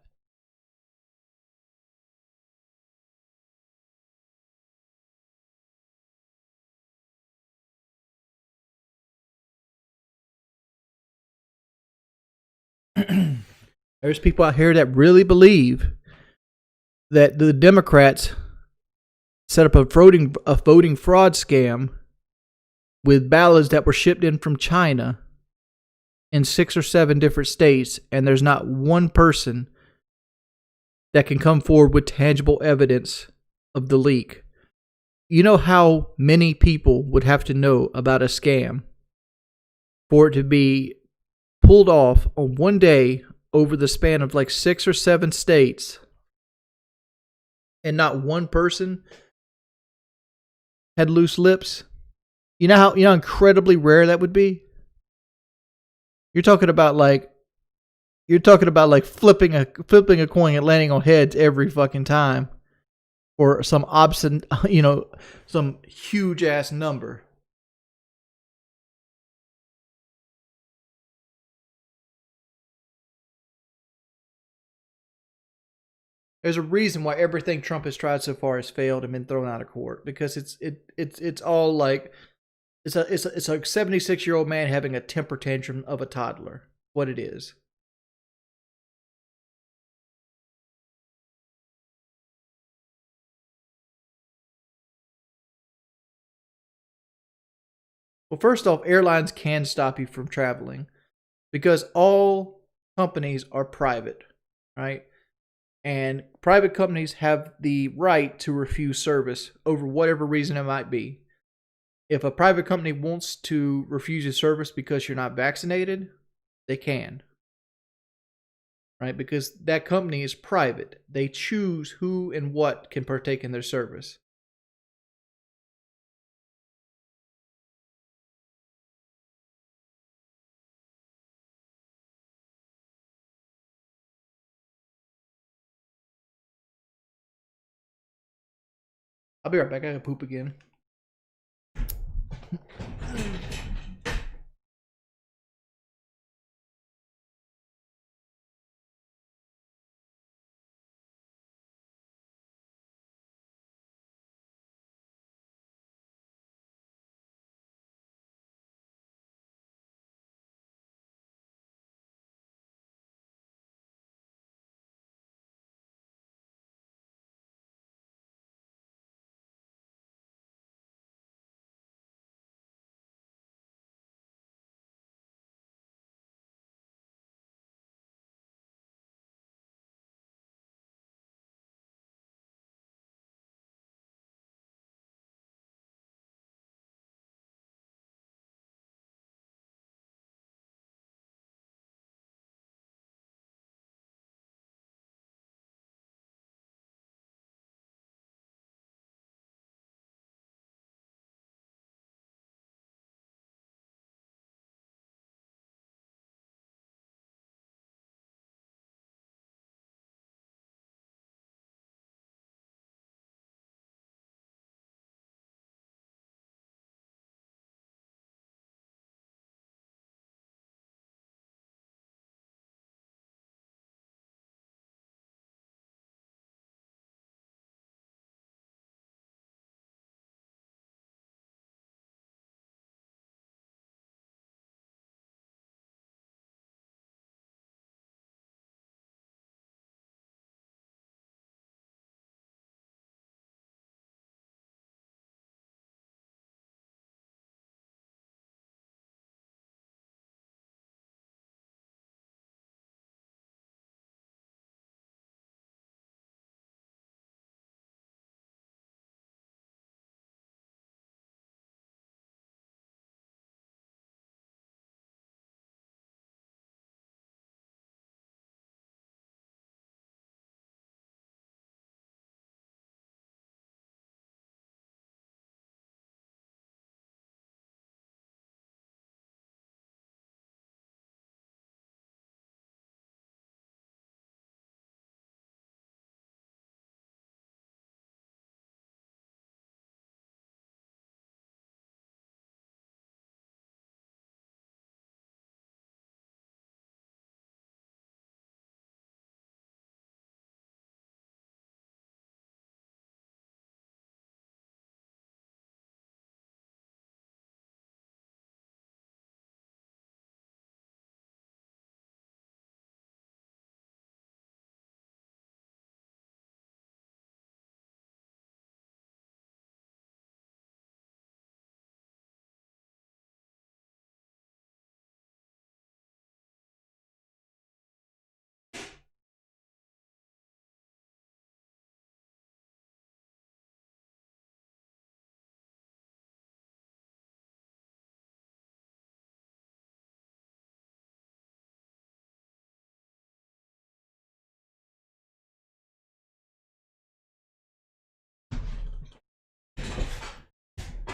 A: There's people out here that really believe that the Democrats set up a voting fraud scam with ballots that were shipped in from China in 6 or 7 different states, and there's not one person that can come forward with tangible evidence of the leak. You know how many people would have to know about a scam for it to be pulled off on one day over the span of like 6 or 7 states, and not one person had loose lips? You know how incredibly rare that would be? You're talking about like flipping a coin and landing on heads every fucking time, or some obscene, some huge ass number. There's a reason why everything Trump has tried so far has failed and been thrown out of court, because it's all like it's a 76-year-old man having a temper tantrum of a toddler. What it is. Well, first off, airlines can stop you from traveling because all companies are private, right? And private companies have the right to refuse service over whatever reason it might be. If a private company wants to refuse your service because you're not vaccinated, they can. Right? Because that company is private. They choose who and what can partake in their service. I'll be right back. I gotta poop again.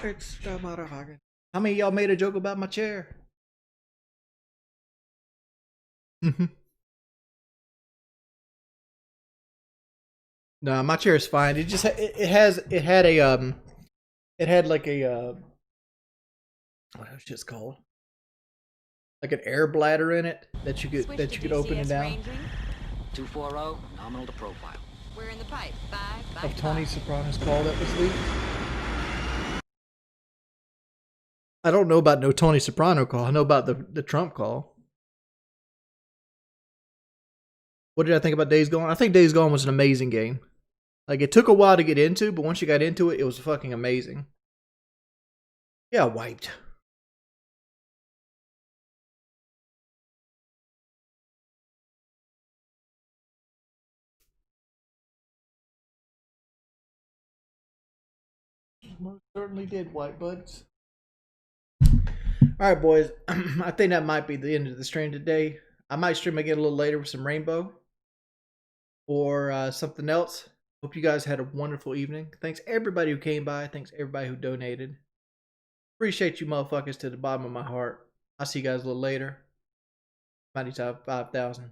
A: It's the motherfucker. How many of y'all made a joke about my chair? No, my chair is fine. It just it had like a what was it's called? Like an air bladder in it that you could open and down.
C: 240, nominal to profile.
K: We're in the pipe. 5
A: Of Tony Soprano's call that was leaked. I don't know about no Tony Soprano call. I know about the Trump call. What did I think about Days Gone? I think Days Gone was an amazing game. Like, it took a while to get into, but once you got into it, it was fucking amazing. Yeah, wiped. Most certainly did, white buds. Alright, boys. I think that might be the end of the stream today. I might stream again a little later with some Rainbow. Or something else. Hope you guys had a wonderful evening. Thanks everybody who came by. Thanks everybody who donated. Appreciate you motherfuckers to the bottom of my heart. I'll see you guys a little later. Mighty Top 5000.